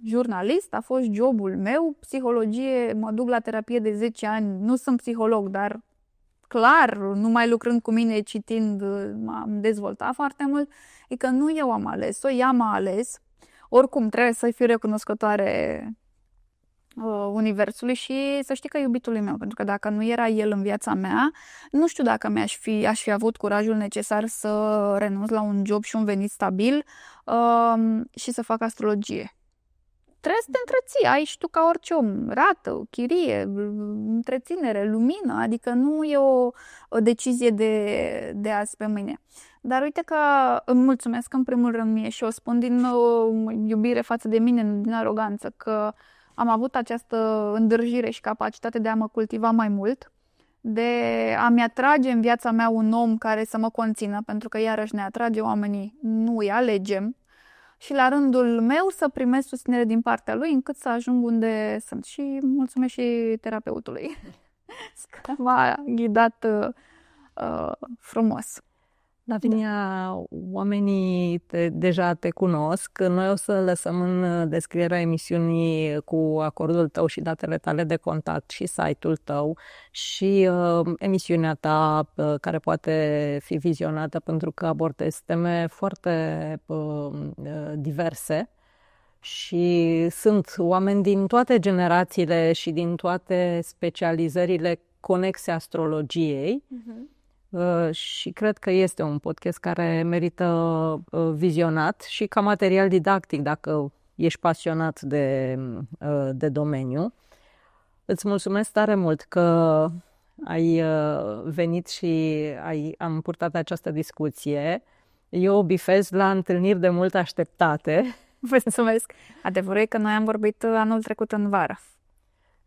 jurnalist, a fost jobul meu, psihologie, mă duc la terapie de 10 ani, nu sunt psiholog, dar clar, numai lucrând cu mine, citind, m-am dezvoltat foarte mult, adică nu eu am ales-o, ea m-a ales, oricum trebuie să fiu recunoscătoare universului și să știi că iubitului meu, pentru că dacă nu era el în viața mea, nu știu dacă aș fi avut curajul necesar să renunț la un job și un venit stabil și să fac astrologie. Trebuie să te întreții, ai și tu ca orice om, rată, chirie, întreținere, lumină, adică nu e o decizie de azi pe mâine. Dar uite că îmi mulțumesc în primul rând mie și o spun din iubire față de mine, din aroganță, că am avut această îndrăjire și capacitate de a mă cultiva mai mult, de a-mi atrage în viața mea un om care să mă conțină, pentru că iarăși ne atrage oamenii, nu îi alegem, și la rândul meu să primesc susținere din partea lui încât să ajung unde sunt. Și mulțumesc și terapeutului că m-a ghidat frumos. Lavinia, oamenii deja te cunosc. Noi o să lăsăm în descrierea emisiunii cu acordul tău și datele tale de contact și site-ul tău și emisiunea ta care poate fi vizionată pentru că abordezi teme foarte diverse și sunt oameni din toate generațiile și din toate specializările conexe astrologiei. Și cred că este un podcast care merită vizionat și ca material didactic dacă ești pasionat de domeniu. Îți mulțumesc tare mult că ai venit și am purtat această discuție. Eu bifez la întâlniri de mult așteptate. Vă mulțumesc! Adevărul e că noi am vorbit anul trecut în vară.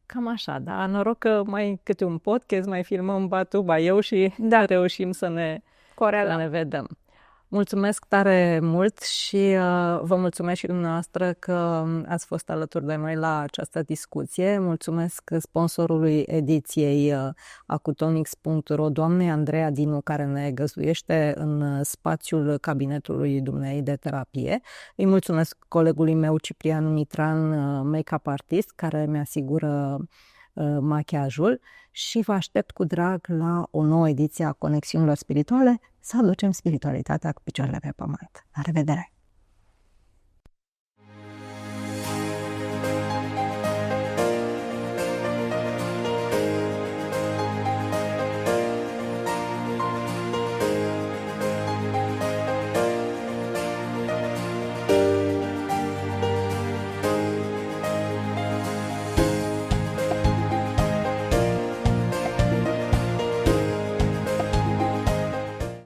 Cam așa, da. Noroc că mai câte un podcast, mai filmăm Batuba eu și reușim să ne vedem. Mulțumesc tare mult și vă mulțumesc și dumneavoastră că ați fost alături de noi la această discuție. Mulțumesc sponsorului ediției acutonics.ro, doamnei Andreea Dinu, care ne găzduiește în spațiul cabinetului dumneei de terapie. Îi mulțumesc colegului meu Ciprian Mitran, make-up artist, care mi-asigură machiajul și vă aștept cu drag la o nouă ediție a Conexiunilor Spirituale, să aducem spiritualitatea cu picioarele pe pământ. La revedere!